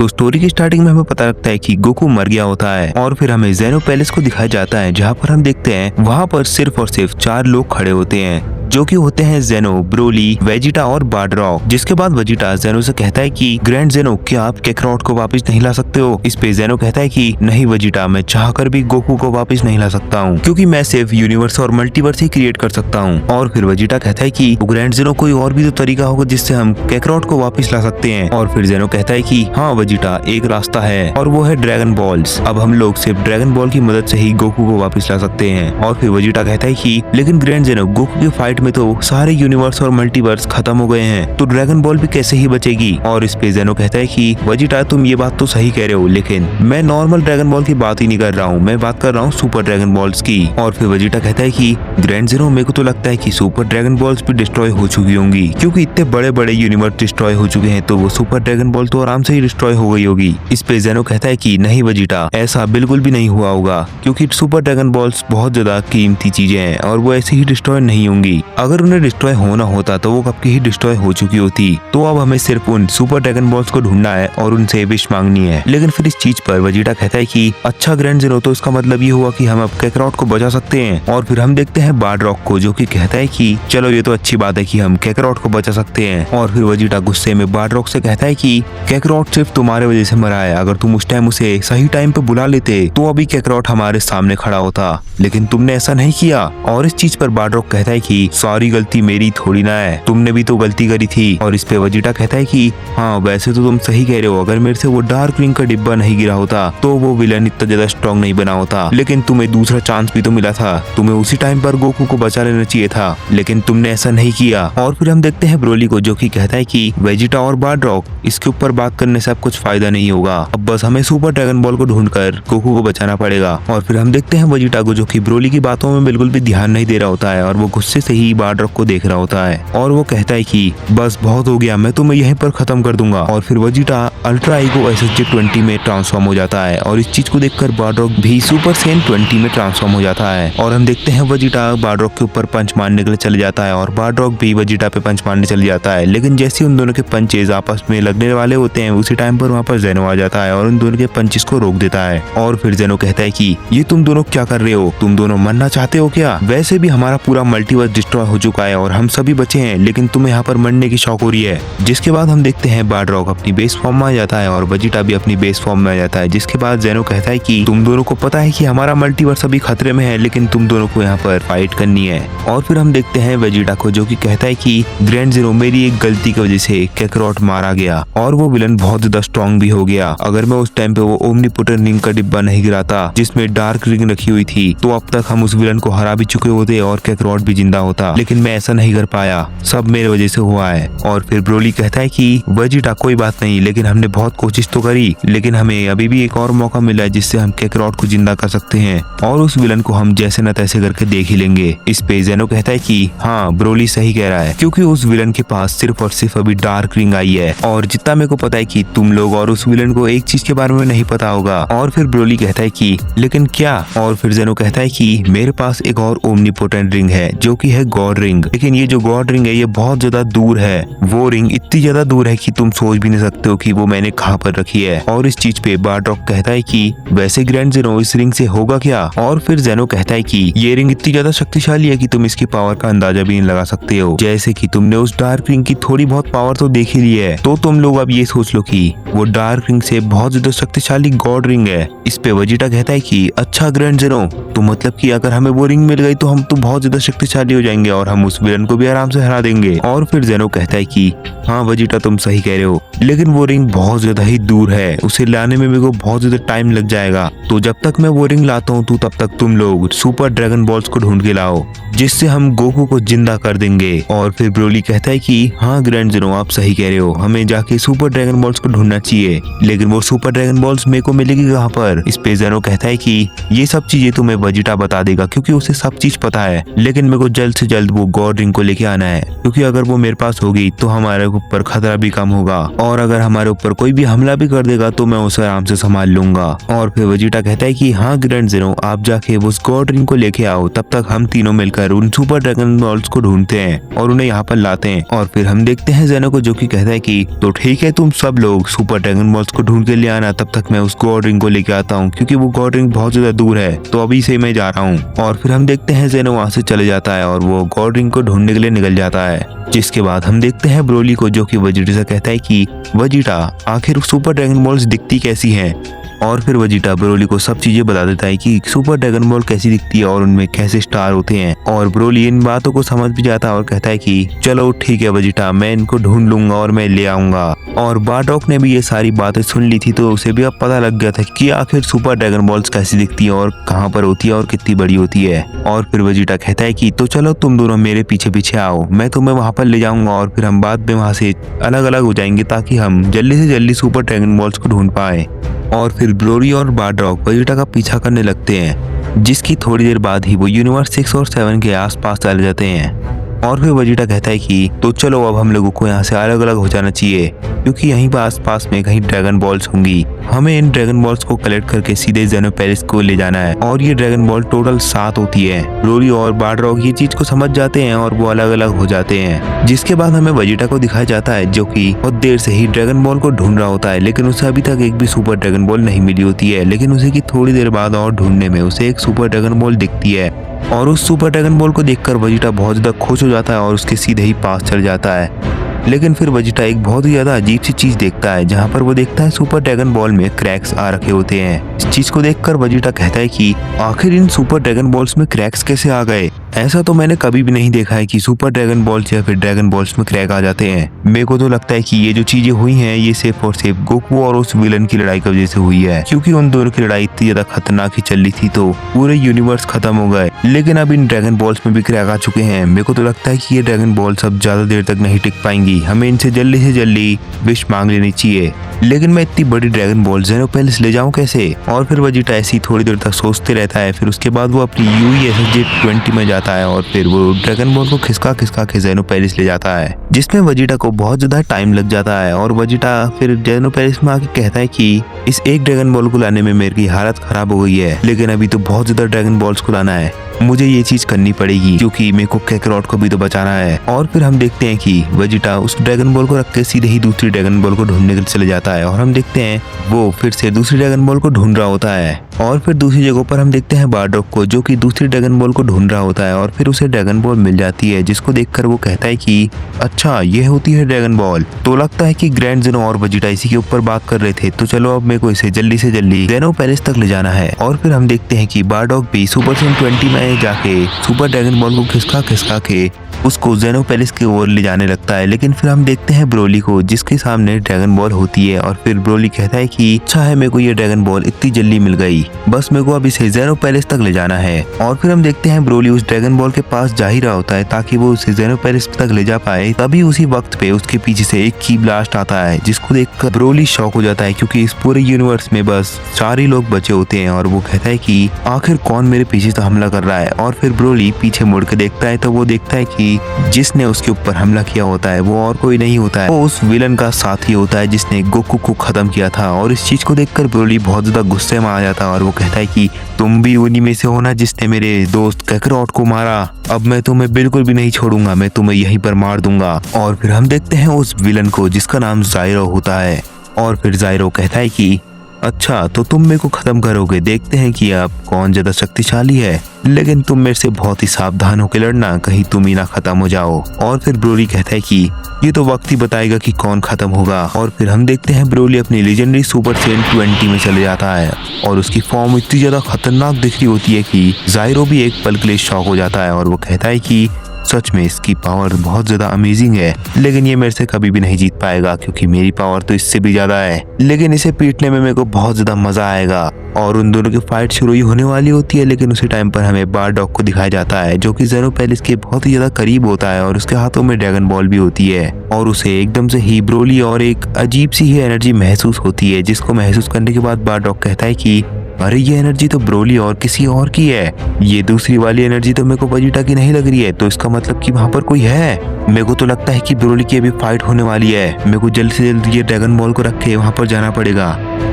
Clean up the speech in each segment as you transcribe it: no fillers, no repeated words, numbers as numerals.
तो स्टोरी की स्टार्टिंग में हमें पता लगता है कि गोकू मर गया होता है और फिर हमें ज़ेनो पैलेस को दिखाया जाता है, जहाँ पर हम देखते हैं वहाँ पर सिर्फ और सिर्फ 4 लोग खड़े होते हैं, जो कि होते हैं ज़ेनो, ब्रोली, वेजिटा और बार्डरॉक। जिसके बाद वेजिटा ज़ेनो से कहता है कि ग्रैंड ज़ेनो, क्या आप काकारोट को वापस नहीं ला सकते हो? इस पे ज़ेनो कहता है कि नहीं वेजिटा, मैं चाहकर भी गोकू को वापस नहीं ला सकता हूँ, क्योंकि मैं सिर्फ यूनिवर्स और मल्टीवर्स ही क्रिएट कर सकता हूँ। और फिर वेजिटा कहता है कि ग्रैंड ज़ेनो, कोई और भी तो तरीका होगा जिससे हम काकारोट को वापस ला सकते हैं। और फिर ज़ेनो कहता है कि हाँ वेजिटा, एक रास्ता है और वो है ड्रैगन बॉल्स। अब हम लोग सिर्फ ड्रैगन बॉल की मदद से ही गोकू को वापस ला सकते हैं। और फिर वेजिटा कहता है कि लेकिन ग्रैंड ज़ेनो, गोकू की फाइट में तो सारे यूनिवर्स और मल्टीवर्स खत्म हो गए हैं, तो ड्रैगन बॉल भी कैसे ही बचेगी? और इस पे ज़ेनो कहता है कि वेजिटा, तुम ये बात तो सही कह रहे हो, लेकिन मैं नॉर्मल ड्रैगन बॉल की बात ही नहीं कर रहा हूँ, मैं बात कर रहा हूँ सुपर ड्रैगन बॉल्स की। और फिर वेजिटा कहता है कि ग्रैंड ज़ेनो, मेरे को तो लगता है कि सुपर ड्रैगन बॉल्स भी डिस्ट्रॉय हो चुकी होंगी, क्योंकि इतने बड़े बड़े यूनिवर्स डिस्ट्रॉय हो चुके हैं, तो वो सुपर ड्रैगन बॉल तो आराम से ही डिस्ट्रॉय हो गई होगी। इस पे ज़ेनो कहता है कि नहीं वेजिटा, ऐसा बिल्कुल भी नहीं हुआ होगा, क्योंकि सुपर ड्रैगन बॉल्स बहुत ज्यादा कीमती चीजें हैं और वो ऐसे ही डिस्ट्रॉय नहीं होंगी। अगर उन्हें डिस्ट्रॉय होना होता तो वो कब की ही डिस्ट्रॉय हो चुकी होती। तो अब हमें सिर्फ उन सुपर ड्रैगन बॉल्स को ढूंढना है और उनसे विश मांगनी है। लेकिन फिर इस चीज पर वेजिटा कहता है कि अच्छा ग्रैंड ज़ेनो, तो इसका मतलब ये हुआ कि हम अब काकारोट को बचा सकते हैं। और फिर हम देखते हैं बार्डरॉक को, जो कि कहता है कि चलो ये तो अच्छी बात है कि हम काकारोट को बचा सकते हैं। और फिर वेजिटा गुस्से में बार्डरॉक से कहता है कि काकारोट सिर्फ तुम्हारे वजह से मरा है, अगर तुम उस टाइम उसे सही टाइम पे बुला लेते तो अभी काकारोट हमारे सामने खड़ा होता, लेकिन तुमने ऐसा नहीं किया। और इस चीज पर बार्डरॉक कहता है कि सॉरी, गलती मेरी थोड़ी ना है, तुमने भी तो गलती करी थी। और इस पे वेजिटा कहता है कि हाँ वैसे तो तुम सही कह रहे हो, अगर मेरे से वो डार्क रिंग का डिब्बा नहीं गिरा होता तो वो विलन इतना ज्यादा स्ट्रॉन्ग नहीं बना होता। लेकिन तुम्हें दूसरा चांस भी तो मिला था, तुम्हें उसी टाइम पर गोकू को बचा लेना चाहिए था, लेकिन तुमने ऐसा नहीं किया। और फिर हम देखते हैं ब्रोली को, जो कि कहता है कि वेजिटा और बार्डरॉक, इसके ऊपर बात करने से अब कुछ फायदा नहीं होगा, अब बस हमें सुपर ड्रैगन बॉल को ढूंढकर गोकू को बचाना पड़ेगा। और फिर हम देखते हैं वेजिटा को, जो कि ब्रोली की बातों में बिल्कुल भी ध्यान नहीं दे रहा होता है और वो गुस्से से ही बार्डरॉक को देख रहा होता है और वो कहता है कि बस बहुत हो गया, मैं तुम्हें यहीं पर खत्म कर दूंगा। और फिर वेजिटा अल्ट्रा ईगो SSJ-20 में ट्रांसफॉर्म हो जाता है और इस चीज को देखकर बार्डरॉक भी सुपर सैयन 20 में ट्रांसफॉर्म हो जाता है। और हम देखते हैं वेजिटा बार्डरॉक के ऊपर पंच मारने के लिए चले जाता है और बार्डरॉक भी वेजिटा पे पंच मारने चले जाता है। लेकिन जैसे उन दोनों के पंचेज आपस में लगने वाले होते हैं, उसी टाइम पर वहाँ पर ज़ेनो आ जाता है और उन दोनों के पंचेस को रोक देता है। और फिर ज़ेनो कहता है कि ये तुम दोनों क्या कर रहे हो, तुम दोनों मरना चाहते हो क्या? वैसे भी हमारा पूरा मल्टीवर्स डिस्ट्रॉय हो चुका है और हम सभी बचे हैं, लेकिन तुम्हें यहाँ पर मरने की शौक हो रही है। जिसके बाद हम देखते हैं बार्डरॉक अपनी बेस फॉर्म में आ जाता है और वेजिटा भी अपनी बेस फॉर्म में आ जाता है। जिसके बाद ज़ेनो कहता है कि तुम दोनों को पता है कि हमारा मल्टीवर्स अभी खतरे में है, लेकिन तुम दोनों को यहाँ पर फाइट करनी है। और फिर हम देखते हैं वेजिटा को, जो कि कहता है कि ग्रैंड ज़ेनो, मेरी एक गलती की वजह से काकारोट मारा गया और वो विलन बहुत ज्यादा स्ट्रॉन्ग भी हो गया। अगर मैं उस टाइम पे वो ओमनीपोटेंट रिंग का डिब्बा नहीं गिराता जिसमें डार्क रिंग रखी हुई थी, तो अब तक हम उस विलन को हरा भी चुके होते और काकारोट भी जिंदा होता, लेकिन मैं ऐसा नहीं कर पाया, सब मेरे वजह से हुआ है। और फिर ब्रोली कहता है कि वेजिटा, कोई बात नहीं, लेकिन हमने बहुत कोशिश तो करी, लेकिन हमें अभी भी एक और मौका मिला है जिससे हम काकारोट को जिंदा कर सकते हैं और उस विलन को हम जैसे न तैसे करके देख ही लेंगे। इस पे ज़ेनो कहता है कि हाँ ब्रोली सही कह रहा है, क्योंकि उस विलन के पास सिर्फ और सिर्फ अभी डार्क रिंग आई है और जितना मेरे को पता है कि तुम लोग और उस विलन को एक चीज के बारे में नहीं पता होगा। और फिर ब्रोली कहता है कि लेकिन क्या? और फिर ज़ेनो कहता है कि मेरे पास एक और ओमनीपोटेंट रिंग है, जो कि है गॉड रिंग, लेकिन ये जो गॉड रिंग है ये बहुत ज्यादा दूर है, वो रिंग इतनी ज्यादा दूर है कि तुम सोच भी नहीं सकते हो कि वो मैंने कहाँ पर रखी है। और इस चीज पे बार्डरॉक कहता है कि वैसे ग्रैंड ज़ेनो, इस रिंग से होगा क्या? और फिर ज़ेनो कहता है कि ये रिंग इतनी ज्यादा शक्तिशाली है कि तुम इसकी पावर का अंदाजा भी नहीं लगा सकते हो, जैसे कि तुमने उस डार्क रिंग की थोड़ी बहुत पावर तो देख ही ली है, तो तुम लोग अब ये सोच लो कि वो डार्क रिंग से बहुत ज्यादा शक्तिशाली गॉड रिंग है। इस पे वेजिटा कहता है कि अच्छा ग्रैंड ज़ेनो, तो मतलब कि अगर हमें वो रिंग मिल गई तो हम तो बहुत ज्यादा शक्तिशाली हो जाएंगे और हम उस विलन को भी आराम से हरा देंगे। और फिर ज़ेनो कहता है कि हाँ वेजिटा, तुम सही कह रहे हो, लेकिन वो रिंग बहुत ज्यादा ही दूर है, उसे लाने में मेरे को बहुत ज्यादा टाइम लग जाएगा, तो जब तक मैं वो रिंग लाता हूँ तो तब तक तुम लोग सुपर ड्रैगन बॉल्स को ढूंढ के लाओ, जिससे हम गोकू को जिंदा कर देंगे। और फिर ब्रोली कहता है कि हाँ ग्रैंड ज़ेनो, आप सही कह रहे हो, हमें जाके सुपर ड्रैगन बॉल्स को ढूंढना चाहिए, लेकिन वो सुपर ड्रैगन बॉल्स मेरे को मिलेगी कहाँ पर? इस पे ज़ेनो कहता है कि ये सब चीजें तुम्हें वेजिटा बता देगा, क्योंकि उसे सब चीज पता है, लेकिन मेरे को जल्द से से जल्द वो गॉड रिंग को लेके आना है, क्योंकि अगर वो मेरे पास होगी तो हमारे ऊपर खतरा भी कम होगा और अगर हमारे ऊपर कोई भी हमला भी कर देगा तो मैं उसे आराम से संभाल लूंगा। और फिर वेजिटा कहता है कि हाँ ग्रैंड ज़ेनो, आप जाके उस गॉड रिंग को लेके आओ, तब तक हम तीनों मिलकर उन सुपर ड्रैगन बॉल्स को ढूंढते हैं और उन्हें यहाँ पर लाते हैं। और फिर हम देखते हैं ज़ेनो को, जो कि कहता है कि तो ठीक है, तुम सब लोग सुपर ड्रैगन बॉल्स को ढूंढ के ले आना, तब तक मैं उस गॉड रिंग को लेके आता हूँ, क्योंकि वो गॉड रिंग बहुत ज्यादा दूर है, तो अभी से मैं जा रहा हूँ। और फिर हम देखते हैं ज़ेनो वहाँ से चले जाता है और वो गॉड रिंग को ढूंढने के लिए निकल जाता है। जिसके बाद हम देखते हैं ब्रोली को, जो कि वेजिटा से कहता है कि वेजिटा, आखिर सुपर ड्रैगन बॉल्स दिखती कैसी हैं। और फिर वेजिटा ब्रोली को सब चीजें बता देता है कि सुपर ड्रैगन बॉल कैसी दिखती है और उनमें कैसे स्टार होते हैं। और ब्रोली इन बातों को समझ भी जाता है और कहता है कि चलो ठीक है वेजिटा, मैं इनको ढूंढ लूंगा और मैं ले आऊंगा। और बारडॉग ने भी ये सारी बातें सुन ली थी, तो उसे भी अब पता लग गया था कि आखिर सुपर ड्रैगन बॉल्स कैसी दिखती है और कहाँ पर होती है और कितनी बड़ी होती है। और फिर वेजिटा कहता है कि तो चलो तुम दोनों मेरे पीछे पीछे आओ, मैं तुम्हें वहां पर ले जाऊंगा और फिर हम बाद में वहां से अलग अलग हो जाएंगे, ताकि हम जल्दी से जल्दी सुपर ड्रैगन बॉल्स को ढूंढ पाए। और फिर ब्रोली और बारडॉग वेजिटा का पीछा करने लगते हैं, जिसकी थोड़ी देर बाद ही वो यूनिवर्स 6 और 7 के आसपास चले जाते हैं। और फिर वेजिटा कहता है कि तो चलो अब हम लोगों को यहाँ से अलग अलग हो जाना चाहिए, क्योंकि यहीं पर आसपास में कहीं ड्रैगन बॉल्स होंगी। हमें इन ड्रैगन बॉल्स को कलेक्ट करके सीधे ज़ेनो पैलेस को ले जाना है और ये ड्रैगन बॉल टोटल 7 होती है। ब्रोली और बारडॉग ये चीज को समझ जाते हैं और वो अलग अलग हो जाते हैं। जिसके बाद हमें वेजिटा को दिखाया जाता है, जो कि बहुत देर से ही ड्रैगन बॉल को ढूंढ रहा होता है, लेकिन उसे अभी तक एक भी सुपर ड्रैगन बॉल नहीं मिली होती है। लेकिन उसे की थोड़ी देर बाद और ढूंढने में उसे एक सुपर ड्रैगन बॉल दिखती है और उस सुपर ड्रैगन बॉल को देखकर वेजिटा बहुत ज्यादा खुश हो जाता है और उसके सीधे ही पास चल जाता है। लेकिन फिर वेजिटा एक बहुत ही ज्यादा अजीब सी चीज देखता है, जहाँ पर वो देखता है सुपर ड्रैगन बॉल में क्रैक्स आ रखे होते हैं। इस चीज को देखकर वेजिटा कहता है कि आखिर इन सुपर ड्रैगन बॉल्स में क्रैक्स कैसे आ गए। ऐसा तो मैंने कभी भी नहीं देखा है कि सुपर ड्रैगन बॉल्स या फिर ड्रैगन बॉल्स में क्रैक आ जाते हैं। मेरे को तो लगता है कि ये जो चीजें हुई हैं ये सिर्फ और सिर्फ गोकू और उस विलन की लड़ाई की वजह से हुई है, क्योंकि उन दोनों की लड़ाई इतनी ज्यादा खतरनाक ही चल रही थी तो पूरे यूनिवर्स खत्म हो गए। लेकिन अब इन ड्रैगन बॉल्स में भी क्रैक आ चुके हैं। मेरे को तो लगता है कि ये ड्रैगन बॉल्स अब ज्यादा देर तक नहीं टिक पाएंगी, हमें इनसे जल्दी से जल्दी विश मांग लेनी चाहिए। लेकिन मैं इतनी बड़ी ड्रैगन बॉल ज़ेनो पैलेस ले जाऊं कैसे। और फिर वेजिटा ऐसी थोड़ी देर तक सोचते रहता है। फिर उसके बाद वो अपनी UESJ-20 में जाता है और फिर वो ड्रैगन बॉल को खिसका खिसका के ज़ेनो पैलेस ले जाता है, जिसमें वेजिटा को बहुत ज्यादा टाइम लग जाता है। और वेजिटा फिर ज़ेनो पैलेस में आके कहता है कि इस एक ड्रैगन बॉल को लाने में मेरी हालत खराब हो गई है, लेकिन अभी तो बहुत ज्यादा ड्रैगन बॉल्स को लाना है, मुझे ये चीज करनी पड़ेगी क्योंकि मेरे को कैकरॉट को भी तो बचाना है। और फिर हम देखते हैं कि वेजिटा उस ड्रैगन बॉल को रख के सीधे ही दूसरी ड्रैगन बॉल को ढूंढने के लिए चले जाता है और हम देखते हैं वो फिर से दूसरी ड्रैगन बॉल को ढूंढ रहा होता है। और फिर दूसरी जगह पर हम देखते हैं बारडॉग को, जो कि दूसरी ड्रैगन बॉल को ढूंढ रहा होता है और फिर उसे ड्रैगन बॉल मिल जाती है, जिसको देखकर वो कहता है कि अच्छा ये होती है ड्रैगन बॉल। तो लगता है कि ग्रैंड ज़ेनो और वेजिटा इसी के ऊपर बात कर रहे थे, तो चलो अब मेरे को इसे जल्दी से जल्दी ज़ेनो पैलेस तक ले जाना है। और फिर हम देखते हैं कि बारडॉग भी सुपर सेन 20 में जाके सुपर ड्रैगन बॉल को खिसका खिसका के उसको ज़ेनो पैलेस की ओर ले जाने लगता है। लेकिन फिर हम देखते हैं ब्रोली को, जिसके सामने ड्रैगन बॉल होती है और फिर ब्रोली कहता है कि अच्छा है मेरे को ये ड्रैगन बॉल इतनी जल्दी मिल गई, बस मेरे को अब इसे ज़ेनो पैलेस तक ले जाना है। और फिर हम देखते हैं ब्रोली उस ड्रैगन बॉल के पास जा ही रहा होता है ताकि वो उसे ज़ेनो पैलेस तक ले जा पाए। तभी उसी वक्त पे उसके पीछे से एक की ब्लास्ट आता है, जिसको देखकर ब्रोली शॉक हो जाता है क्योंकि इस पूरे यूनिवर्स में बस 4 ही लोग बचे होते हैं। और वो कहता है कि आखिर कौन मेरे पीछे से हमला कर रहा है। और फिर ब्रोली पीछे मुड़ के देखता है तो वो देखता है कि जिसने उसके ऊपर हमला किया होता है वो और कोई नहीं होता है, वो उस विलन का साथी होता है जिसने गोकू को खत्म किया था। और इस चीज को देखकर ब्रोली बहुत ज्यादा गुस्से में आ जाता है और वो कहता है कि तुम भी उन्हीं में से हो ना जिसने मेरे दोस्त कैकरॉट को मारा, अब मैं तुम्हें बिल्कुल भी नहीं छोड़ूंगा, मैं तुम्हें यहीं पर मार दूंगा। और फिर हम देखते हैं उस विलन को जिसका नाम ज़ाइरो होता है। और फिर ज़ाइरो कहता है कि अच्छा तो तुम मेरे को खत्म करोगे, देखते हैं कि अब कौन ज्यादा शक्तिशाली है, लेकिन तुम मेरे से बहुत ही सावधान होकर लड़ना, कहीं तुम ही ना खत्म हो जाओ। और फिर ब्रोली कहता है कि ये तो वक्त ही बताएगा कि कौन खत्म होगा। और फिर हम देखते हैं ब्रोली अपनी लेजेंडरी सुपर सेन 20 में चले जाता है और उसकी फॉर्म इतनी ज्यादा खतरनाक दिख रही होती है कि ज़ाइरो भी एक पल के लिए शॉक हो जाता है और वो कहता है कि सच में इसकी पावर बहुत ज्यादा अमेजिंग है, लेकिन ये मेरे से कभी भी नहीं जीत पाएगा क्योंकि मेरी पावर तो इससे भी ज्यादा है, लेकिन इसे पीटने में मेरे को बहुत ज्यादा मजा आएगा। और उन दोनों की फाइट शुरू ही होने वाली होती है, लेकिन उसी टाइम पर हमें बारडॉग को दिखाया जाता है जो कि ज़ेनो पैलेस के बहुत ही ज्यादा करीब होता है और उसके हाथों में ड्रैगन बॉल भी होती है। और उसे एकदम से ही ब्रोली और एक अजीब सी ही एनर्जी महसूस होती है, जिसको महसूस करने के बाद बारडॉग कहता है कि अरे ये एनर्जी तो ब्रोली और किसी और की है, ये दूसरी वाली एनर्जी तो मेरे को वेजिटा की नहीं लग रही है, तो इसका मतलब कि वहाँ पर कोई है। मेरे को तो लगता है कि ब्रोली की अभी फाइट होने वाली है। मेरे को जल्द से जल्द ये ड्रैगन बॉल को रख के वहाँ पर जाना पड़ेगा,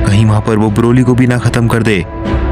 कहीं वहाँ पर वो ब्रोली को भी ना खत्म कर दे।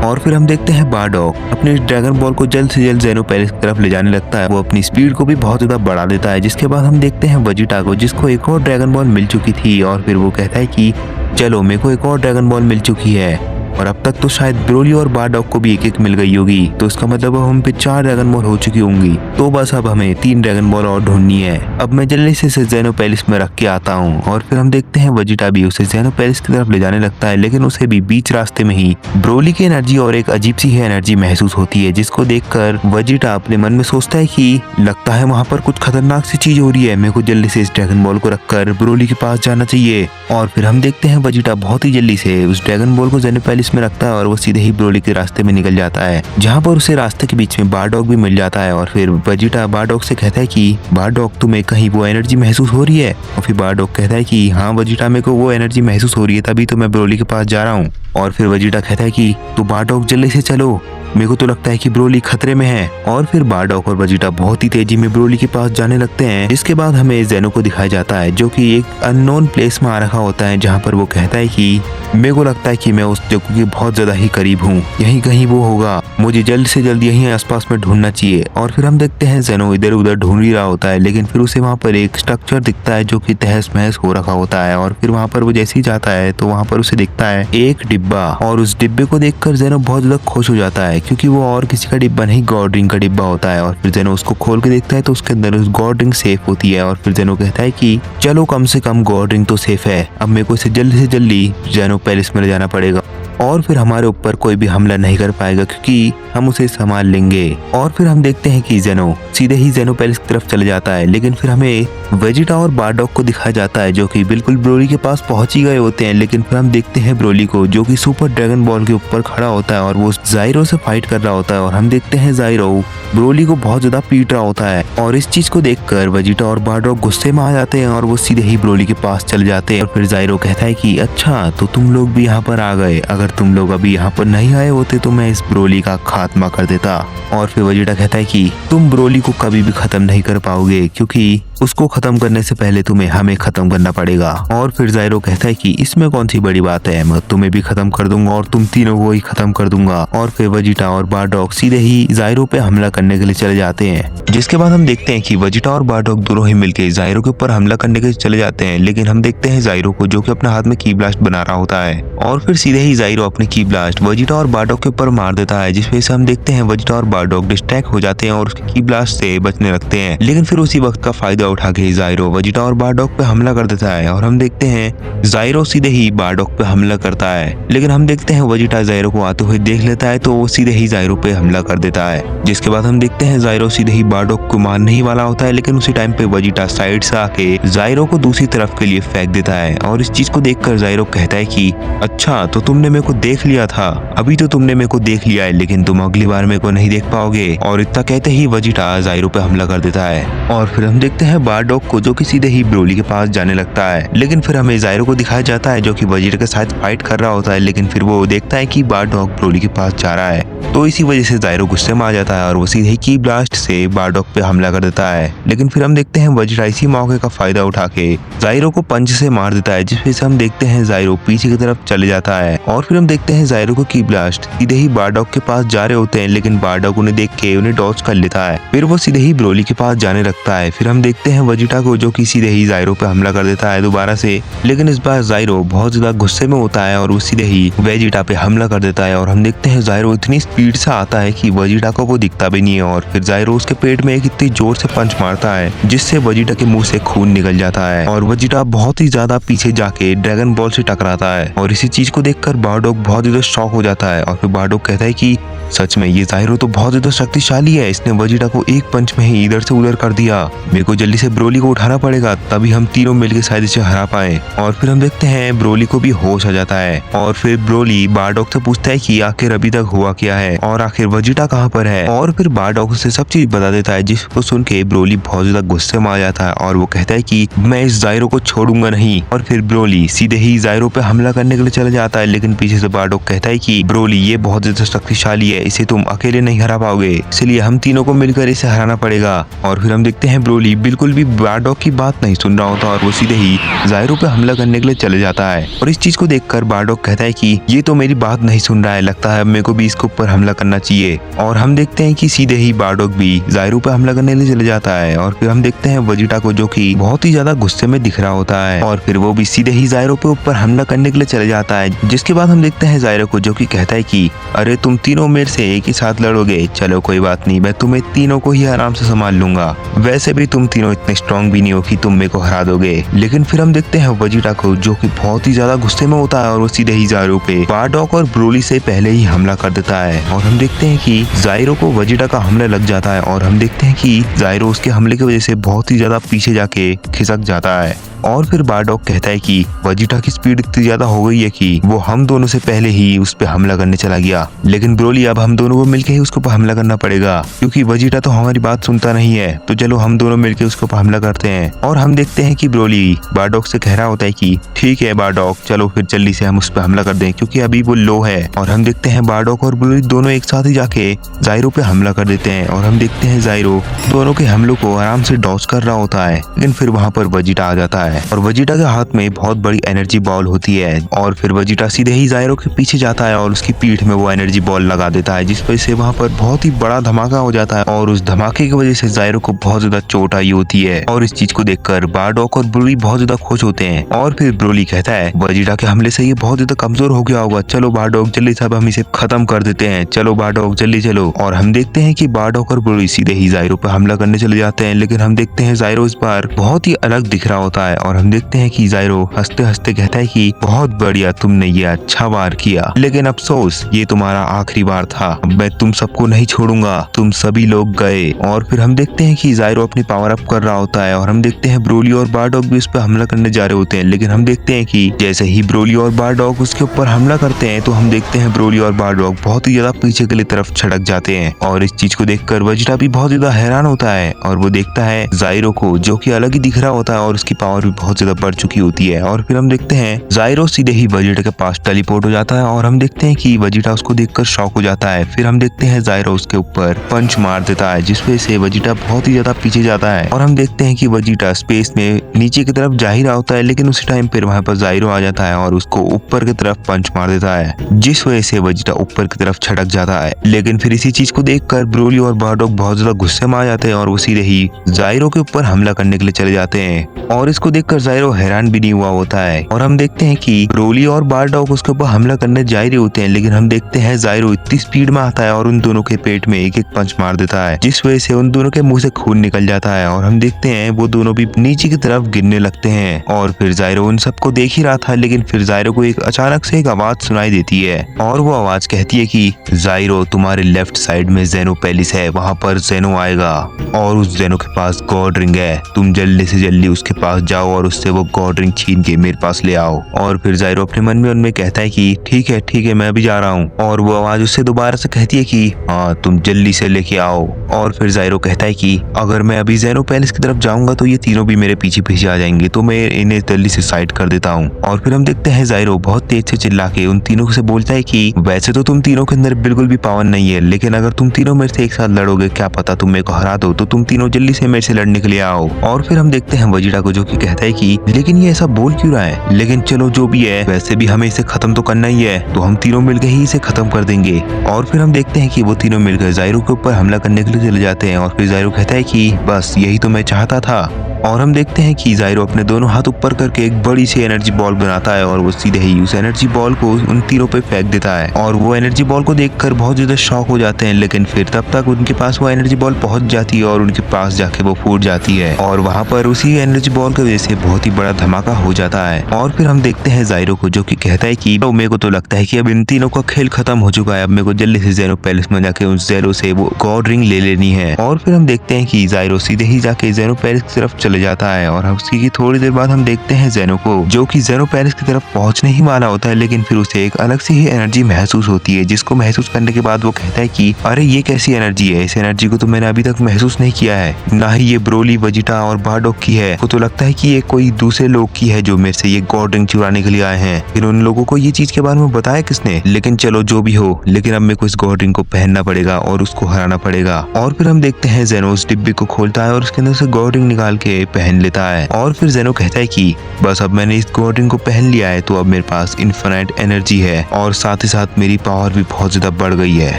और फिर हम देखते हैं बारडॉग अपने ड्रैगन बॉल को जल्द से जल्द ज़ेनो पैलेस की तरफ ले जाने लगता है। वो अपनी स्पीड को भी बहुत ज्यादा बढ़ा देता है। जिसके बाद हम देखते हैं वेजिटा को, जिसको एक और ड्रैगन बॉल मिल चुकी थी, और फिर वो कहता है कि चलो मेरे को एक और ड्रैगन बॉल मिल चुकी है, और अब तक तो शायद ब्रोली और बारडॉग को भी एक एक मिल गई होगी, तो इसका मतलब अब हम पे 4 ड्रैगन बॉल हो चुकी होंगी। तो बस अब हमें 3 ड्रैगन बॉल और ढूंढनी है। अब मैं जल्दी से इसे ज़ेनो पैलेस में रख के आता हूँ। और फिर हम देखते हैं वेजिटा भी उसे ज़ेनो पैलेस की तरफ ले जाने लगता है, लेकिन उसे भी बीच रास्ते में ही ब्रोली की एनर्जी और एक अजीब सी एनर्जी महसूस होती है, जिसको देखकर वेजिटा अपने मन में सोचता है कि लगता है वहाँ पर कुछ खतरनाक सी चीज हो रही है, मेरे को जल्दी से इस ड्रैगन बॉल को रखकर ब्रोली के पास जाना चाहिए। और फिर हम देखते हैं वेजिटा बहुत ही जल्दी से उस ड्रैगन बॉल को ज़ेनो पैलेस में रखता है और वो सीधे ही ब्रोली के रास्ते में निकल जाता है, जहाँ पर उसे रास्ते के बीच में बारडॉग भी मिल जाता है। और फिर वेजिटा बारडॉग से कहता है कि बारडॉग तुम्हें कहीं वो एनर्जी महसूस हो रही है? और फिर बारडॉग कहता है कि हाँ वेजिटा मेरे को वो एनर्जी महसूस हो रही है, तभी तो मैं ब्रोली के पास जा रहा हूँ। और फिर वेजिटा कहता है कि तो बारडॉग जल्दी से चलो, मेरे को तो लगता है कि ब्रोली खतरे में है। और फिर बारडॉग और वेजिटा बहुत ही तेजी में ब्रोली के पास जाने लगते हैं। इसके बाद हमें ज़ेनो को दिखाया जाता है, जो कि एक अननोन प्लेस में आ रखा होता है, जहाँ पर वो कहता है कि मेरे को लगता है कि मैं उस जगह के बहुत ज्यादा ही करीब हूँ, यहीं कहीं वो होगा, मुझे जल्द से जल्द यहीं आसपास में ढूंढना चाहिए। और फिर हम देखते हैं ज़ेनो इधर उधर ढूंढ ही रहा होता है, लेकिन फिर उसे वहाँ पर एक स्ट्रक्चर दिखता है जो कि तहस महस हो रखा होता है। और फिर वहाँ पर वो जैसे ही जाता है तो वहाँ पर उसे दिखता है एक डिब्बा, और उस डिब्बे को देखकर ज़ेनो बहुत ज्यादा खुश हो जाता है, क्योंकि वो और किसी का डिब्बा नहीं गॉड रिंग का डिब्बा होता है। और फिर ज़ेनो उसको खोल के देखता है तो उसके अंदर उस गॉड रिंग सेफ होती है। और फिर ज़ेनो कहता है कि चलो कम से कम गॉड रिंग तो सेफ है, अब मेरे को इसे जल्दी से जल्दी ज़ेनो पैलेस में ले जाना पड़ेगा, और फिर हमारे ऊपर कोई भी हमला नहीं कर पाएगा क्योंकि हम उसे संभाल लेंगे। और फिर हम देखते हैं कि ज़ेनो सीधे ही ज़ेनो पैलेस की तरफ चले जाता है, लेकिन फिर हमें वेजिटा और बारडॉग को दिखाया जाता है, जो कि बिल्कुल ब्रोली के पास पहुंच ही गए होते हैं। लेकिन फिर हम देखते हैं ब्रोली को, जो कि सुपर ड्रैगन बॉल के ऊपर खड़ा होता है और वो ज़ाइरो से फाइट कर रहा होता है। और हम देखते हैं ज़ाइरो ब्रोली को बहुत ज्यादा पीट रहा होता है, और इस चीज को देखकर वेजिटा और बारडॉग गुस्से में आ जाते हैं और वो सीधे ही ब्रोली के पास चले जाते हैं। और फिर ज़ाइरो कहता है कि अच्छा तो तुम लोग भी यहाँ पर आ गए, अगर तुम लोग अभी यहाँ पर नहीं आए होते तो मैं इस ब्रोली का खात्मा कर देता। और फिर वेजिटा कहता है कि तुम ब्रोली को कभी भी खत्म नहीं कर पाओगे, क्योंकि उसको खत्म करने से पहले तुम्हें हमें खत्म करना पड़ेगा। और फिर ज़ाइरो कहता है कि इसमें कौन सी बड़ी बात है, मैं तुम्हें भी खत्म कर दूंगा और तुम तीनों को ही खत्म कर दूंगा। और फिर वेजिटा और बारडॉग सीधे ही ज़ाइरो पे हमला करने के लिए चले जाते हैं। जिसके बाद हम देखते हैं कि वेजिटा और बारडॉग दोनों ही मिलकर ज़ाइरो के ऊपर हमला करने के लिए चले जाते हैं, लेकिन हम देखते हैं ज़ाइरो को, जो कि अपने हाथ में की ब्लास्ट बना रहा होता है। और फिर सीधे ही ज़ाइरो अपनी की ब्लास्ट वेजिटा और बारडॉग के ऊपर मार देता है, जिस वजह से हम देखते हैं वेजिटा और बारडॉग डिस्ट्रैक्ट हो जाते हैं और उसकी की ब्लास्ट से बचने लगते हैं। लेकिन फिर उसी वक्त का फायदा उठा के ज़ाइरो वेजिटा और बारडॉग पे हमला कर देता है, और हम देखते हैं ज़ाइरो सीधे ही बारडॉग पे हमला करता है। लेकिन हम देखते हैं वेजिटा ज़ाइरो को आते हुए देख लेता है, तो वो सीधे ही ज़ाइरो पे हमला कर देता है। जिसके बाद हम देखते हैं ज़ाइरो सीधे ही बारडॉग को मारने ही वाला होता है, लेकिन उसी टाइम पे वेजिटा साइड से आके ज़ाइरो को दूसरी तरफ के लिए फेंक देता है। और इस चीज को देखकर ज़ाइरो कहता है कि अच्छा तो तुमने मेरे को देख लिया था, अभी तो तुमने मेरे को देख लिया है, लेकिन तुम अगली बार मेरे को नहीं देख पाओगे। और इतना कहते ही वेजिटा ज़ाइरो पे हमला कर देता है। और फिर हम देखते हैं बारडॉग को, जो कि सीधे ही ब्रोली के पास जाने लगता है। लेकिन फिर हमें ज़ाइरो को दिखाया जाता है, जो कि वेजिटा के साथ फाइट कर रहा होता है, लेकिन फिर वो देखता है कि बारडॉग ब्रोली के पास जा रहा है, तो इसी वजह से ज़ाइरो गुस्से में आ जाता है और वो सीधे की ब्लास्ट से बारडॉग पे हमला कर देता है। लेकिन फिर हम देखते हैं वेजिटा इसी मौके का फायदा उठा के ज़ाइरो को पंच से मार देता है, जिस वजह से हम देखते हैं ज़ाइरो पीछे की तरफ चले जाता है। और फिर हम देखते हैं ज़ाइरो को की ब्लास्ट सीधे ही बारडॉग के पास जा रहे होते हैं, लेकिन बारडॉग उन्हें देख के उन्हें डॉज कर लेता है। फिर वो सीधे ही ब्रोली के पास जाने लगता है। फिर हम देखते हैं वेजिटा को, जो कि सीधे ही ज़ाइरो पे हमला कर देता है दोबारा से, लेकिन इस बार ज़ाइरो बहुत ज्यादा गुस्से में होता है और वो सीधे ही वेजिटा पे हमला कर देता है। और हम देखते हैं ज़ाइरो इतनी स्पीड से आता है कि वेजिटा को वो दिखता भी नहीं है, और फिर ज़ाइरो उसके पेट में एक इतनी जोर से पंच मारता है जिससे वेजिटा के मुंह से खून निकल जाता है, और वेजिटा बहुत ही ज्यादा पीछे जाके ड्रैगन बॉल से टकराता है। और इसी चीज को देखकर बारडॉग बहुत ज्यादा शॉक हो जाता है। और फिर बारडॉग कहता है कि सच में ये ज़ाइरो तो बहुत ज्यादा शक्तिशाली है, इसने वेजिटा को एक पंच में ही इधर से उधर कर दिया, मेरे को जल्दी से ब्रोली को उठाना पड़ेगा, तभी हम तीनों मिलकर शायद इसे हरा पाए। और फिर हम देखते हैं ब्रोली को भी होश आ जाता है, और फिर ब्रोली बारडॉग से पूछता है कि आखिर अभी तक हुआ क्या है और आखिर वेजिटा कहाँ पर है। और फिर बारडॉग उसे सब चीज बता देता है, जिसको सुन के ब्रोली बहुत ज्यादा गुस्से में आ जाता है और वो कहता है कि मैं इस जायरो को छोड़ूंगा नहीं। और फिर ब्रोली सीधे ही जायरो पे हमला करने के लिए चला जाता है, लेकिन पीछे से बारडॉग कहता है कि ब्रोली ये बहुत ज्यादा शक्तिशाली है, इसे तुम अकेले नहीं हरा पाओगे, इसलिए हम तीनों को मिलकर इसे हराना पड़ेगा। और फिर हम देखते हैं ब्रोली बिल्कुल भी बारडॉग की बात नहीं सुन रहा होता और वो सीधे ही जायरो पे हमला करने के लिए चले जाता है। और इस चीज को देखकर बारडॉग कहता है कि ये तो मेरी बात नहीं सुन रहा है, लगता है मेरे को भी इसके ऊपर हमला करना चाहिए। और हम देखते हैं कि सीधे ही बारडॉग भी जायरो पे हमला करने के लिए चले जाता है। और फिर हम देखते हैं वेजिटा को, जो कि बहुत ही ज्यादा गुस्से में दिख रहा होता है, और फिर वो भी सीधे ही जायरो पे ऊपर हमला करने के लिए चले जाता है। जिसके बाद हम देखते हैं जायरो को, जो कि कहता है कि अरे तुम तीनों मेरे से एक ही साथ लड़ोगे, चलो कोई बात नहीं, मैं तुम्हें तीनों को ही आराम से संभाल लूंगा, वैसे भी तुम तीनों इतने स्ट्रॉन्ग भी नहीं हो कि तुम मेरे को हरा दोगे। लेकिन फिर हम देखते हैं वेजिटा को, जो कि बहुत ही ज्यादा गुस्से में होता है और वो सीधे ही जायरो पे बारडॉग और ब्रोली से पहले ही हमला कर देता है। और हम देखते हैं कि जायरो को वेजिटा का हमला लग जाता है और हम देखते हैं कि जायरो उसके हमले की वजह से बहुत ही ज्यादा पीछे जाके खिसक जाता है। और फिर बारडॉग कहता है कि वेजिटा की स्पीड इतनी ज्यादा हो गई है कि वो हम दोनों से पहले ही उस पे हमला करने चला गया, लेकिन ब्रोली अब हम दोनों को मिलकर ही उसके ऊपर हमला करना पड़ेगा, क्योंकि वेजिटा तो हमारी बात सुनता नहीं है, तो चलो हम दोनों मिलकर उसके ऊपर हमला करते हैं। और हम देखते हैं कि ब्रोली बारडॉग से कह रहा होता है कि ठीक है बारडॉग, चलो फिर जल्दी से हम उस पर हमला कर दें, क्योंकि अभी वो लो है। और हम देखते हैं बारडॉग और ब्रोली दोनों एक साथ ही जाके जायरो पे हमला कर देते हैं। और हम देखते हैं जायरो दोनों के हमलों को आराम से डॉज कर रहा होता है, लेकिन फिर वहाँ पर वेजिटा आ जाता है और वेजिटा के हाथ में बहुत बड़ी एनर्जी बॉल होती है। और फिर वेजिटा सीधे ही जायरो के पीछे जाता है और उसकी पीठ में वो एनर्जी बॉल लगा देता है, जिस वजह से वहाँ पर बहुत ही बड़ा धमाका हो जाता है। और उस धमाके की वजह से जायरो को बहुत ज्यादा चोट आई होती है। और इस चीज को देखकर बारडॉग और ब्रोली बहुत ज्यादा खुश होते हैं। और फिर ब्रोली कहता है वेजिटा के हमले से ये बहुत ज्यादा कमजोर हो गया होगा, चलो बारडॉग जल्दी से हम इसे खत्म कर देते हैं, चलो बारडॉग जल्दी चलो। और हम देखते हैं कि बारडॉग और ब्रोली सीधे ही जायरो पर हमला करने चले जाते हैं, लेकिन हम देखते हैं जायरो इस बार बहुत ही अलग दिख रहा होता है। और हम देखते हैं कि जायरो हंसते हंसते कहता है कि बहुत बढ़िया, तुमने ये अच्छा वार किया, लेकिन अफसोस ये तुम्हारा आखिरी वार था, मैं तुम सबको नहीं छोड़ूंगा, तुम सभी लोग गए। और फिर हम देखते हैं कि जायरो अपनी पावर अप कर रहा होता है और हम देखते हैं ब्रोली और बारडॉग भी उस पर हमला करने जा रहे होते हैं, लेकिन हम देखते हैं कि जैसे ही ब्रोली और बारडॉग उसके ऊपर हमला करते हैं तो हम देखते हैं ब्रोली और बारडॉग बहुत ही ज्यादा पीछे के लिए तरफ छटक जाते हैं। और इस चीज को देखकर वेजिटा भी बहुत ज्यादा हैरान होता है और वो देखता है जायरो को, जो कि अलग ही दिख रहा होता है और उसकी पावर भी बहुत ज्यादा बढ़ चुकी होती है। और फिर हम देखते हैं जायरो सीधे ही वेजिटा के पास टेलीपोर्ट हो जाता है और हम देखते हैं कि वेजिटा उसको देखकर शॉक हो जाता है। फिर हम देखते हैं जायरो उसके ऊपर पंच मार देता है, जिस वजह से वेजिटा बहुत ही ज्यादा पीछे जाता है। और हम देखते हैं कि वेजिटा स्पेस में नीचे की तरफ जा ही रहा होता है, लेकिन उसी टाइम फिर वहाँ पर जायरो आ जाता है और उसको ऊपर की तरफ पंच मार देता है, जिस वजह से वेजिटा ऊपर की तरफ छटक जाता है। लेकिन फिर इसी चीज को देखकर ब्रोली और बारडॉग बहुत ज्यादा गुस्से में आ जाते हैं और वो सीधे ही जायरो के ऊपर हमला करने के लिए चले जाते हैं। और इसको देखकर जायरो हैरान भी नहीं हुआ होता है। और हम देखते हैं कि ब्रोली और बारडॉग उसके ऊपर हमला करने जा रहे होते हैं, लेकिन हम देखते हैं जायरो इतनी स्पीड में आता है और उन दोनों के पेट में एक एक पंच मार देता है, जिस वजह से उन दोनों के मुंह से खून निकल जाता है। और हम देखते हैं वो दोनों भी नीचे की तरफ गिरने लगते हैं। और फिर जायरो उन सबको देख ही रहा था, लेकिन फिर जायरो को एक अचानक से एक आवाज सुनाई देती है और वो आवाज कहती है कि जायरो, तुम्हारे लेफ्ट साइड में जेनो पैलेस है, वहाँ पर जेनो आएगा और उस जेनो के पास गॉड रिंग है, तुम जल्दी से जल्दी उसके पास जाओ और उससे वो गॉड रिंग छीन के मेरे पास ले आओ। और फिर जायरो अपने मन में उनमें कहता है कि ठीक है मैं भी जा रहा हूँ। और वो आवाज उससे दोबारा से कहती है कि हाँ तुम जल्दी से लेके आओ। और फिर जायरो कहता है कि अगर मैं अभी जेनो पैलेस की तरफ जाऊंगा तो ये तीनों भी मेरे पीछे पीछे आ जाएंगे, तो मैं इन्हें जल्दी से साइड कर देता हूँ। और फिर हम देखते हैं जायरो बहुत तेज से चिल्ला के उन तीनों से बोलता है कि वैसे तो तुम तीनों के अंदर बिल्कुल भी पावर नहीं है, लेकिन अगर तुम तीनों मेरे से एक साथ लड़ोगे, क्या पता तुम मेरे को हरा दो, तो तुम तीनों जल्दी से मेरे से लड़ने के लिए आओ। और फिर हम देखते हैं वेजिटा को, जो कि कहता है कि लेकिन ये ऐसा बोल क्यों रहा है, लेकिन चलो जो भी है, वैसे भी हमें इसे खत्म तो करना ही है, तो हम तीनों मिलकर ही इसे खत्म कर देंगे। और फिर हम देखते हैं कि वो तीनों मिलकर जायरो के ऊपर हमला करने के लिए चले जाते हैं। और फिर जायरो कहता है कि बस यही तो मैं चाहता था। और हम देखते हैं कि जायरो अपने दोनों हाथ ऊपर करके एक बड़ी सी एनर्जी बॉल बनाता है और वो सीधे ही उस एनर्जी बॉल को उन तीनों पे फेंक देता है। और वो एनर्जी बॉल को देखकर बहुत ज्यादा शॉक हो जाते हैं, लेकिन फिर तब तक उनके पास वो एनर्जी बॉल पहुंच जाती है और उनके पास जाके वो फूट जाती है। और वहाँ पर उसी एनर्जी बॉल की वजह से बहुत ही बड़ा धमाका हो जाता है। और फिर हम देखते हैं जायरो को, जो कि कहता है कि मेरे को तो लगता है कि अब इन तीनों का खेल खत्म हो चुका है, अब मेरे को जल्दी से जेनो पैलेस में जाके उस जेनो से वो गॉड रिंग ले लेनी है। और फिर हम देखते हैं कि जायरो सीधे ही जाके जेनो पैलेस की तरफ चला चले जाता है और उसकी थोड़ी देर बाद हम देखते हैं जेनो को, जो कि जेनो पैलेस की तरफ पहुंचने ही वाला होता है, लेकिन फिर उसे एक अलग सी ही एनर्जी महसूस होती है, जिसको महसूस करने के बाद वो कहता है कि अरे ये कैसी एनर्जी है, इस एनर्जी को तो मैंने अभी तक महसूस नहीं किया है, ना ही ये ब्रोली, वेजिटा और बारडॉग की है। तो लगता है कि ये कोई दूसरे लोग की है जो मेरे से ये गॉड रिंग चुराने के लिए आए हैं। फिर उन लोगों को ये चीज के बारे में बताया किसने? लेकिन चलो जो भी हो, लेकिन अब मेरे को इस गॉड रिंग को पहनना पड़ेगा और उसको हराना पड़ेगा। और फिर हम देखते हैं जेनो उस डिब्बे को खोलता है और उसके अंदर से गॉड रिंग निकाल के पहन लेता है। और फिर जेनो कहता है कि बस अब मैंने इस गॉड रिंग को पहन लिया है तो अब मेरे पास इनफिनाइट एनर्जी है और साथ ही साथ मेरी पावर भी बहुत ज्यादा बढ़ गई है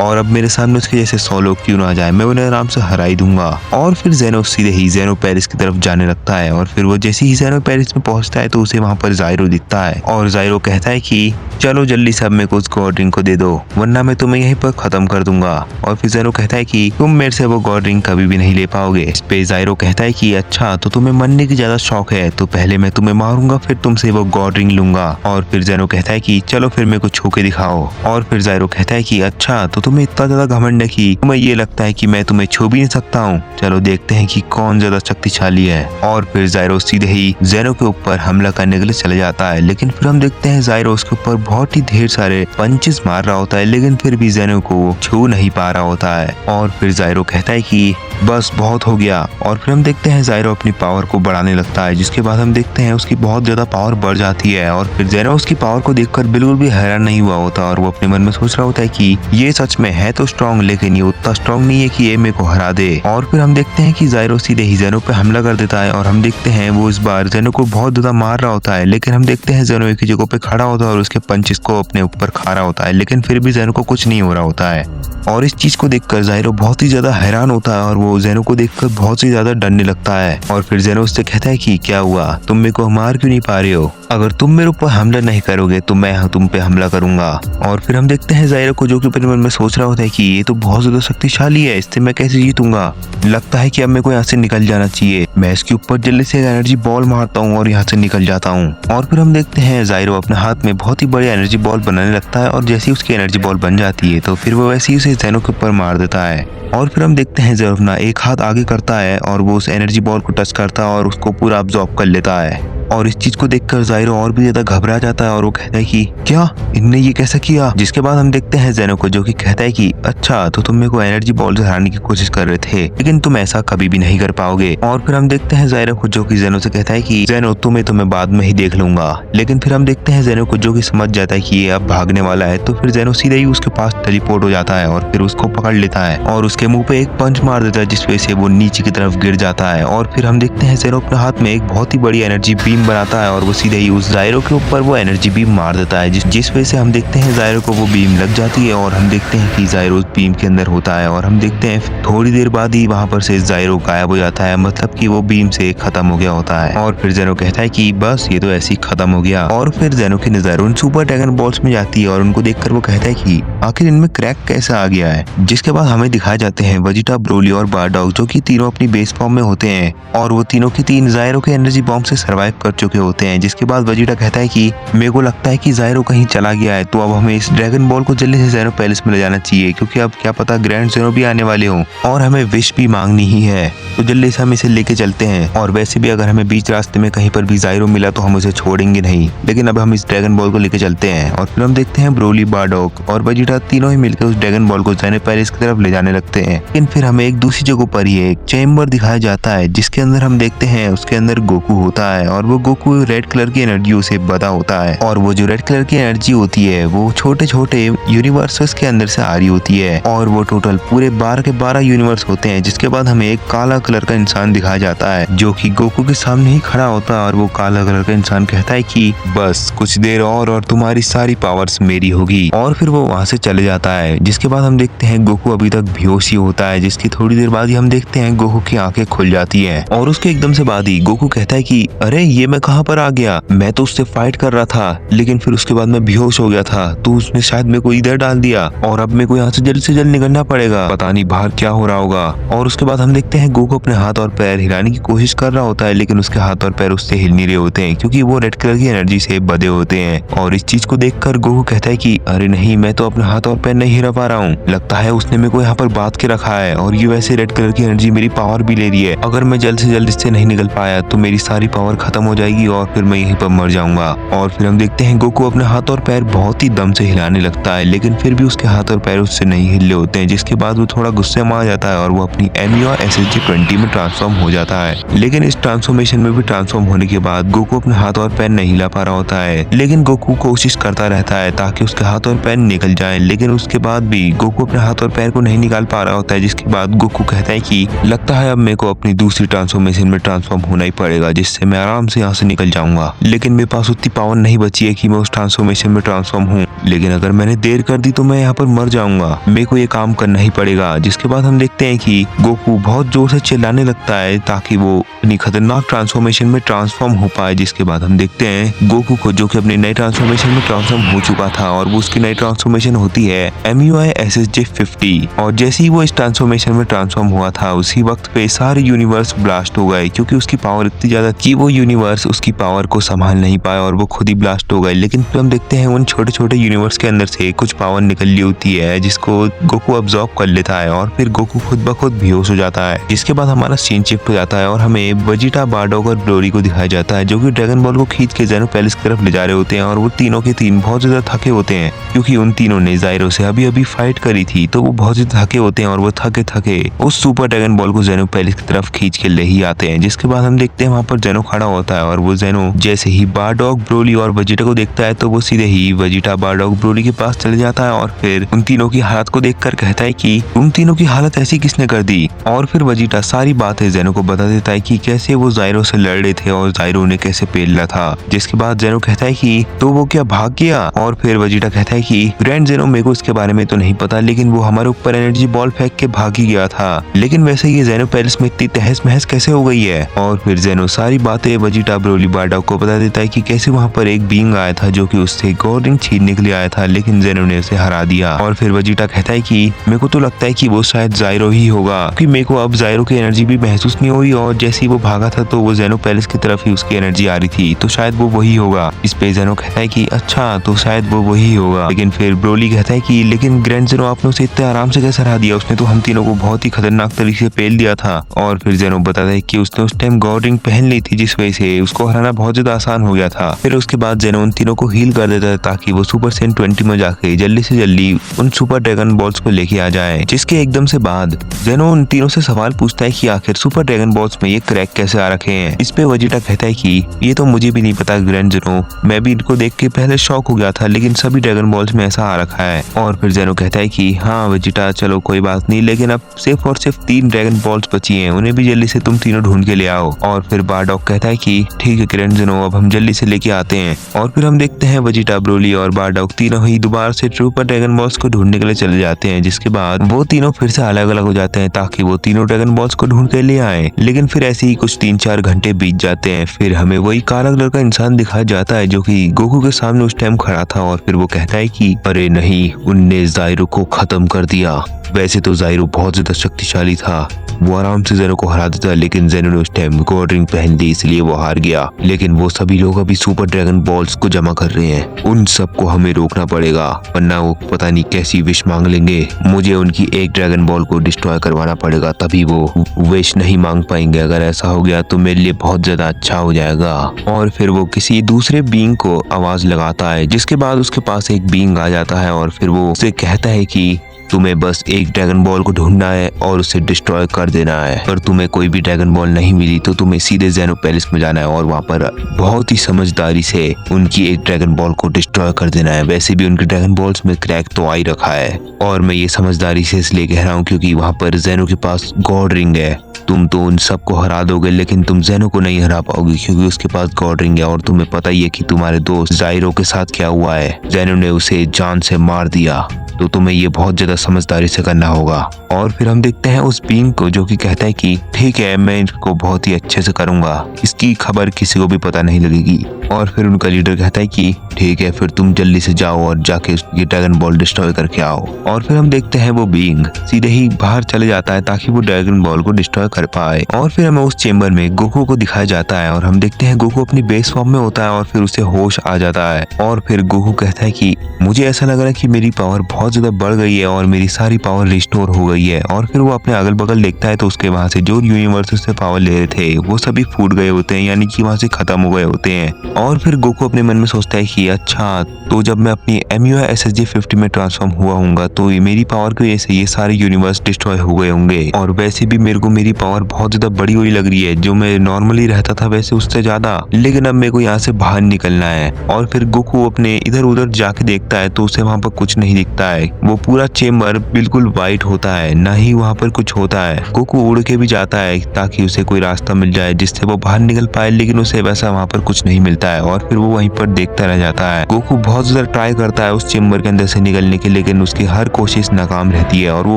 और अब मेरे सामने उसके जैसे 100 लोग क्यों ना आ जाए, मैं उन्हें आराम से हरा ही दूंगा। और फिर जेनो सीधे ही जेनो पैलेस की तरफ जाने लगता है और फिर वो जैसे ही जेनो पैलेस में पहुंचता है तो उसे वहाँ पर जाइरो दिखता है और जाइरो कहता है कि चलो जल्दी से अब मेरे को उस गॉड रिंग को दे दो वरना मैं तुम्हें यहीं पर खत्म कर दूंगा। और फिर जेनो कहता है कि तुम मेरे से वो गॉड रिंग कभी भी नहीं ले पाओगे। इस पे जाइरो कहता है कि अच्छा तो तुम्हें मरने की ज्यादा शौक है, तो पहले मैं तुम्हें मारूंगा फिर तुमसे वो गॉड रिंग लूंगा। और फिर जेनो कहता है कि चलो फिर मेरे को छू के दिखाओ। और फिर जाइरो कहता है कि अच्छा तो तुम्हें इतना ज्यादा घमंड है कि तुम्हें ये लगता है कि मैं तुम्हें छू भी नहीं सकता हूँ, चलो देखते हैं कि कौन ज्यादा शक्तिशाली है। और फिर जाइरो सीधे ही जेनो के ऊपर हमला करने के लिए चले जाता है, लेकिन फिर हम देखते हैं जाइरो उसके ऊपर बहुत ही ढेर सारे पंचेस मार रहा होता है, लेकिन फिर भी जेनो को छू नहीं पा रहा होता है। और फिर जाइरो कहता है कि बस बहुत हो गया। और फिर हम देखते हैं जाइरो अपनी पावर को बढ़ाने लगता है, जिसके बाद हम देखते हैं उसकी बहुत ज्यादा पावर बढ़ जाती है। और फिर जेनो उसकी पावर को देखकर बिल्कुल भी हैरान नहीं हुआ होता और वो अपने मन में सोच रहा होता है कि ये सच में है तो स्ट्रॉन्ग, लेकिन ये उतना स्ट्रॉन्ग नहीं है कि ये मेरे को हरा दे। और फिर हम देखते हैं कि जाइरो सीधे ही जेनो पे हमला कर देता है और हम देखते हैं वो इस बार जेनो को बहुत ज्यादा मार रहा होता है, लेकिन हम देखते हैं जेनो एक ही जगह पे खड़ा होता है और उसके पंचेस को अपने ऊपर खा रहा होता है, लेकिन फिर भी जेनो को कुछ नहीं हो रहा होता है। और इस चीज को देखकर जाइरो बहुत ही ज्यादा हैरान होता है और वो जेनो को देखकर बहुत ही ज्यादा डरने लगता है। और फिर जेनो उससे कहता है कि क्या हुआ, तुम मेरे को मार क्यों नहीं पा रहे हो? अगर तुम मेरे ऊपर हमला नहीं करोगे तो मैं तुम पे हमला करूंगा। और फिर हम देखते हैं जाइरो को, जो कि अपने मन में सोच रहा होता है कि ये तो बहुत ज्यादा शक्तिशाली है, इससे मैं कैसे जीतूंगा। लगता है कि अब मेरे को यहाँ से निकल जाना चाहिए। मैं इसके ऊपर जल्दी से एनर्जी बॉल मारता हूँ और यहाँ से निकल जाता हूँ। और फिर हम देखते हैं जाइरो अपने हाथ में बहुत ही बड़ी एनर्जी बॉल बनाने लगता है और जैसे ही उसकी एनर्जी बॉल बन जाती है तो फिर वो वैसे ही उसे जेनो के ऊपर मार देता है। और फिर हम देखते हैं जेनो अपना एक हाथ आगे करता है और वो उस एनर्जी बॉल को टच करता है और उसको पूरा अब्सॉर्ब कर लेता है। और इस चीज को देखकर जाइरो और भी ज्यादा घबरा जाता है और वो कहता है कि क्या इनने ये कैसा किया। जिसके बाद हम देखते हैं जेनो को, जो कि कहता है कि अच्छा तो तुम मेरे को एनर्जी बॉल से हराने की कोशिश कर रहे थे, लेकिन तुम ऐसा कभी भी नहीं कर पाओगे। और फिर हम देखते हैं जाइरो को, जो कि जेनो से कहता है कि जेनो तुम्हें तो मैं बाद में ही देख लूंगा। लेकिन फिर हम देखते हैं जेनो को, जो कि समझ जाता है कि ये अब भागने वाला है, तो फिर जेनो सीधे ही उसके पास टेलीपोर्ट हो जाता है और फिर उसको पकड़ लेता है और उसके मुंह पे एक पंच मार देता है, जिस वजह से वो नीचे की तरफ गिर जाता है। और फिर हम देखते हैं जेनो अपने हाथ में एक बहुत ही बड़ी एनर्जी बीम बनाता है और वो सीधे ही उस जाइरो के ऊपर वो एनर्जी बीम मार देता है, जिस वजह से हम देखते हैं जाइरो को वो बीम लग जाती है। और हम देखते हैं कि जाइरो उस बीम के अंदर होता है और हम देखते हैं थोड़ी देर बाद ही वहां पर से जाइरो गायब हो जाता है, मतलब कि वो बीम से खत्म हो गया होता है। और फिर जेनो कहता है कि बस ये तो ऐसे ही खत्म हो गया। और फिर जेनो की नजर उन सुपर ड्रैगन बॉल्स में जाती है और उनको देखकर वो कहता है कि आखिर इनमें क्रैक कैसा आ गया है। जिसके बाद हमें दिखाए जाते हैं वेजिटा, ब्रोली और बारडॉग, जो कि तीनों अपनी बेस फॉर्म में होते हैं और वो तीनों की तीन जाइरो के एनर्जी बॉम्ब से सर्वाइव कर चुके होते हैं। जिसके बाद वेजिटा कहता है कि मेरे को लगता है कि जाइरो कहीं चला गया है, तो अब हमें इस ड्रैगन बॉल को जल्दी से जेनो पैलेस में ले जाना चाहिए, क्योंकि अब क्या पता ग्रैंड जेनो भी आने वाले हों और हमें विश भी मांगनी ही है, तो जल्दी से हम इसे लेके चलते हैं। और वैसे भी अगर हमें बीच रास्ते में कहीं पर भी जाइरो मिला तो हम उसे छोड़ेंगे नहीं, लेकिन अब हम इस ड्रैगन बॉल को लेके चलते हैं। और फिर हम देखते हैं ब्रोली, बारडॉग और वेजिटा तीनों ही मिलकर उस ड्रैगन बॉल को जेनो पैलेस की तरफ ले जाने लगते हैं। लेकिन फिर हमें एक दूसरी जगह पर ही एक चैम्बर दिखाया जाता है, जिसके अंदर हम देखते हैं उसके अंदर गोकू होता है और वो गोकू रेड कलर की एनर्जी से बदा होता है। और वो जो रेड कलर की एनर्जी होती है वो छोटे छोटे यूनिवर्सेस के अंदर से आ रही होती है और वो टोटल पूरे 12 के 12 यूनिवर्स होते हैं। जिसके बाद हमें एक काला कलर का इंसान दिखाया जाता है, जो कि गोकू के सामने ही खड़ा होता है और वो काला कलर का इंसान कहता है कि बस कुछ देर और तुम्हारी सारी पावर्स मेरी होगी। और फिर वो वहाँ से चले जाता है। जिसके बाद हम देखते हैं गोकू अभी तक बेहोश ही होता है, जिसकी थोड़ी देर बाद ही हम देखते हैं गोकू की आंखें खुल जाती हैं और उसके एकदम से बाद ही गोकू कहता है कि अरे ये मैं कहाँ पर आ गया, मैं तो उससे फाइट कर रहा था, लेकिन फिर उसके बाद मैं बेहोश हो गया था, तो उसने शायद मेरे को इधर डाल दिया और अब मेरे को यहाँ से जल्द निकलना पड़ेगा, पता नहीं बाहर क्या हो रहा होगा। और उसके बाद हम देखते हैं गोकू गोकू अपने हाथ और पैर हिलाने की कोशिश कर रहा होता है, लेकिन उसके हाथ और पैर उससे हिल नहीं रहे होते हैं क्योंकि वो रेड कलर की एनर्जी से बंधे होते हैं। और इस चीज को देखकर गोकू कहता है कि अरे नहीं, मैं तो अपने हाथ और पैर नहीं हिला पा रहा हूँ, लगता है उसने मेरे को यहाँ पर बांध के रखा है और ये वैसे रेड कलर की एनर्जी मेरी पावर भी ले रही है। अगर मैं जल्द से जल्द इससे नहीं निकल पाया तो मेरी सारी पावर खत्म हो जाएगी और फिर मैं यहीं पर मर जाऊंगा। और फिर हम देखते हैं गोकू अपने हाथ और पैर बहुत ही दम से हिलाने लगता है, लेकिन फिर भी उसके हाथ और पैर उससे नहीं हिले होते हैं, जिसके बाद वो थोड़ा गुस्से में आ जाता है और वो अपनी MUI/SSJ-20 में ट्रांसफॉर्म हो जाता है। लेकिन इस ट्रांसफॉर्मेशन में भी ट्रांसफॉर्म होने के बाद गोकू अपने हाथ और पैर नहीं हिला पा रहा होता है, लेकिन गोकू कोशिश करता रहता है ताकि उसके हाथ और पैर निकल जाए, लेकिन उसके बाद भी गोकू अपने हाथ और पैर को नहीं निकाल पा रहा होता है, जिसके बाद गोकू कहता है कि लगता है अब मेरे को अपनी दूसरी ट्रांसफॉर्मेशन में ट्रांसफॉर्म होना ही पड़ेगा, जिससे मैं आराम से यहाँ से निकल जाऊंगा। लेकिन मेरे पास उतनी पावर नहीं बची है कि मैं उस ट्रांसफॉर्मेशन में ट्रांसफॉर्म हूँ, लेकिन अगर मैंने देर कर दी तो मैं यहाँ पर मर जाऊंगा, मेरे को ये काम करना ही पड़ेगा। जिसके बाद हम देखते हैं कि गोकू बहुत जोर से चिल्लाने लगता है ताकि वो अपनी खतरनाक ट्रांसफॉर्मेशन में ट्रांसफॉर्म हो पाए। जिसके बाद हम देखते हैं गोकू को, जो कि अपनी नई ट्रांसफॉर्मेशन में ट्रांसफॉर्म हो चुका था और वो उसकी नई ट्रांसफॉर्मेशन होती है MUI/SSJ-50। और जैसे ही वो इस ट्रांसफॉर्मेशन में ट्रांसफॉर्म हुआ था उसी वक्त पे सारे यूनिवर्स ब्लास्ट हो गए, क्योंकि उसकी पावर इतनी ज्यादा कि वो यूनिवर्स उसकी पावर को संभाल नहीं पाए और वो खुद ही ब्लास्ट हो गए। लेकिन फिर हम देखते हैं उन छोटे छोटे यूनिवर्स के अंदर से कुछ पावर निकल ली होती है जिसको गोकू अब्सॉर्ब कर लेता है और फिर गोकू खुद ब खुद बेहोश हो जाता है। जिसके बाद हमारा सीन शिफ्ट हो जाता है और हमें वेजिटा, बारडॉग और ब्रोली को दिखाया जाता है, जो कि ड्रैगन बॉल को खींच के ज़ेनो पैलेस की तरफ ले जा रहे होते हैं। और वो तीनों के तीन बहुत ज्यादा थके होते हैं क्योंकि उन तीनों ने ज़ाइरो से अभी अभी फाइट करी थी, तो वो बहुत ज्यादा थके होते हैं और वो थके थके उस सुपर ड्रैगन बॉल को ज़ेनो पैलेस की तरफ खींच के ले ही आते हैं। जिसके बाद हम देखते हैं वहाँ पर ज़ेनो खड़ा होता है और वो ज़ेनो जैसे ही बारडॉग, ब्रोली और वेजिटा को देखता है तो वो सीधे ही वेजिटा, बारडॉग, ब्रोली के पास चले जाता है और फिर उन तीनों की हालत को देखकर कहता है कि उन तीनों की हालत ऐसी किसने कर दी। और फिर वेजिटा सारी बातें ज़ेनो को बता देता है कि कैसे वो ज़ाइरो से लड़ रहे थे और ज़ाइरो ने कैसे पेला था। जिसके बाद ज़ेनो कहता है कि तो वो क्या भाग गया। और फिर वेजिटा कहता है कि ग्रैंड ज़ेनो, मेरे को इसके बारे में तो नहीं पता, लेकिन वो हमारे ऊपर एनर्जी बॉल फेंक के भाग ही गया था, लेकिन वैसे ये ज़ेनो पैलेस में इतनी तहस महस कैसे हो गई है। और फिर ज़ेनो सारी बातें वेजिटा, ब्रोली, बारडॉग को बता देता है कि कैसे वहाँ पर एक बीइंग आया था जो कि उससे गॉड रिंग छीनने के लिए आया था, लेकिन ज़ेनो ने उसे हरा दिया। और फिर वेजिटा कहता है कि मेरे को तो लगता है कि वो शायद ज़ाइरो ही होगा, क्योंकि मेरे को अब ज़ाइरो की एनर्जी भी महसूस नहीं हो रही और जैसे ही वो भागा था तो वो ज़ेनो पैलेस की तरफ ही उसकी एनर्जी आ रही थी, तो शायद वो वही होगा। इस पे ज़ेनो कहता है कि अच्छा, तो शायद वो वही होगा। लेकिन फिर ब्रोली कहता है कि लेकिन ग्रैंड ज़ेनो, आपने उसे इतने आराम से कैसे हरा दिया, उसने तो हम तीनों को बहुत ही खतरनाक तरीके से पेल दिया था। और फिर ज़ेनो बताता है कि उसने उस टाइम गॉड रिंग पहन ली थी, जिस वजह से उसको हराना बहुत ज्यादा आसान हो गया था। फिर उसके बाद ज़ेनो उन तीनों को हील कर देता है ताकि वो सुपर सैयन 20 में जाके जल्दी से जल्दी उन सुपर ड्रैगन बॉल्स को लेके आ जाए। जिसके एकदम से बाद ज़ेनो उन तीनों से सवाल पूछता है कि आखिर सुपर ड्रैगन बॉल्स में ये क्रैक कैसे आ रखे हैं। इस पे वेजिटा कहता है कि ये तो मुझे भी नहीं पता ग्रैंड ज़ेनो, मैं भी इनको देख के पहले शॉक हो गया था, लेकिन सभी ड्रैगन बॉल्स में ऐसा आ रखा है। और फिर ज़ेनो कहता है कि हाँ वेजिटा, चलो कोई बात नहीं, लेकिन अब सिर्फ और सिर्फ 3 ड्रैगन बॉल्स बची हैं, उन्हें भी जल्दी से तुम तीनों ढूंढ के ले आओ। और फिर बारडॉग कहता है कि ठीक है ग्रैंड ज़ेनो, अब हम जल्दी से लेके आते हैं। और फिर हम देखते हैं वेजिटा, ब्रोली और बारडॉग तीनों ही दोबारा से सुपर ड्रैगन बॉल्स को ढूंढने के लिए चले जाते हैं। जिसके बाद वो तीनों फिर से अलग अलग हो जाते हैं ताकि वो तीनों ड्रैगन बॉल्स को ढूंढ के ले आए। लेकिन फिर ऐसे ही कुछ 3-4 घंटे बीत जाते हैं। फिर हमें वही काला कलर का इंसान दिखाया जाता है जो कि गोकू के सामने उस टाइम खड़ा था। और फिर वो कहता है कि अरे नहीं, उनने ज़ाइरो को खत्म कर दिया। वैसे तो ज़ाइरो बहुत ज्यादा शक्तिशाली था, वो आराम से ज़ेनो को हरा देता, लेकिन ज़ेनो ने उस टाइम गॉड रिंग पहन ली, इसलिए वो हार गया। लेकिन वो सभी लोग अभी सुपर ड्रैगन बॉल्स को जमा कर रहे हैं, उन सबको हमें रोकना पड़ेगा, वरना वो पता नहीं कैसी विश मांग लेंगे। मुझे उनकी एक ड्रैगन बॉल को डिस्ट्रॉय करवाना पड़ेगा, तभी वो विश नहीं मांग पाएंगे। अगर ऐसा हो गया तो मेरे लिए बहुत ज्यादा अच्छा हो जाएगा। और फिर वो किसी दूसरे बीइंग को आवाज लगाता है, जिसके बाद उसके पास एक बीइंग आ जाता है और फिर वो उसे कहता है कि तुम्हें बस एक ड्रैगन बॉल को ढूंढना है और उसे डिस्ट्रॉय कर देना है। अगर तुम्हें कोई भी ड्रैगन बॉल नहीं मिली तो तुम्हें सीधे ज़ेनो पैलेस में जाना है और वहाँ पर बहुत ही समझदारी से उनकी एक ड्रैगन बॉल को डिस्ट्रॉय कर देना है। वैसे भी उनके ड्रैगन बॉल्स में क्रैक तो आ ही रखा है, और मैं ये समझदारी से इसलिए कह रहा हूँ क्योंकि वहाँ पर ज़ेनो के पास गॉड रिंग है। तुम तो उन सबको हरा दोगे, लेकिन तुम ज़ेनो को नहीं हरा पाओगे क्योंकि उसके पास गॉड रिंग है। और तुम्हें पता ही है कि तुम्हारे दोस्त ज़ाइरो के साथ क्या हुआ है, ज़ेनो ने उसे जान से मार दिया। तो तुम्हें ये बहुत ज्यादा समझदारी से करना होगा। और फिर हम देखते हैं उस बीइंग को जो कि कहता है कि ठीक है, मैं इसको बहुत ही अच्छे से करूंगा, इसकी खबर किसी को भी पता नहीं लगेगी। और फिर उनका लीडर कहता है कि ठीक है, फिर तुम जल्दी से जाओ और जाके ये ड्रैगन बॉल डिस्ट्रॉय करके आओ। और फिर हम देखते हैं वो बीइंग सीधे ही बाहर चले जाता है ताकि वो ड्रैगन बॉल को डिस्ट्रॉय कर पाए। और फिर हमें उस चेम्बर में गोकू को दिखाया जाता है और हम देखते हैं गोकू अपनी बेस फॉर्म में होता है और फिर उसे होश आ जाता है। और फिर गोकू कहता है कि मुझे ऐसा लग रहा है कि मेरी पावर बहुत ज्यादा बढ़ गई है और मेरी सारी पावर रिस्टोर हो गई है। और फिर वो अपने अगल बगल देखता है तो उसके वहां से जो यूनिवर्स से पावर ले रहे थे वो सभी फूट गए होते हैं, यानी कि वहां से खत्म हो गए होते हैं। और फिर गोकू अपने मन में सोचता है कि अच्छा, तो जब मैं अपनी MUI SSJ-50 में ट्रांसफॉर्म हुआ हूँ तो ये मेरी पावर की वजह से ये सारे यूनिवर्स डिस्ट्रॉय हो गए होंगे। और वैसे भी मेरे को मेरी पावर बहुत ज्यादा बड़ी हुई लग रही है, जो मैं नॉर्मली रहता था वैसे उससे ज्यादा, लेकिन अब मेरे को यहाँ से बाहर निकलना है। और फिर गोकू अपने इधर उधर जाके देखता है तो उसे वहाँ पर कुछ नहीं दिखता है। वो पूरा चेम्बर बिल्कुल व्हाइट होता है, ना ही वहाँ पर कुछ होता है। गोकू उड़ के भी जाता है ताकि उसे कोई रास्ता मिल जाए जिससे वो बाहर निकल पाए, लेकिन उसे वैसा वहाँ पर कुछ नहीं मिलता है। और फिर वो वहीं पर देखता रह जाता है। गोकू बहुत ज्यादा ट्राई करता है उस चेम्बर के अंदर से निकलने की, लेकिन उसकी हर कोशिश नाकाम रहती है और वो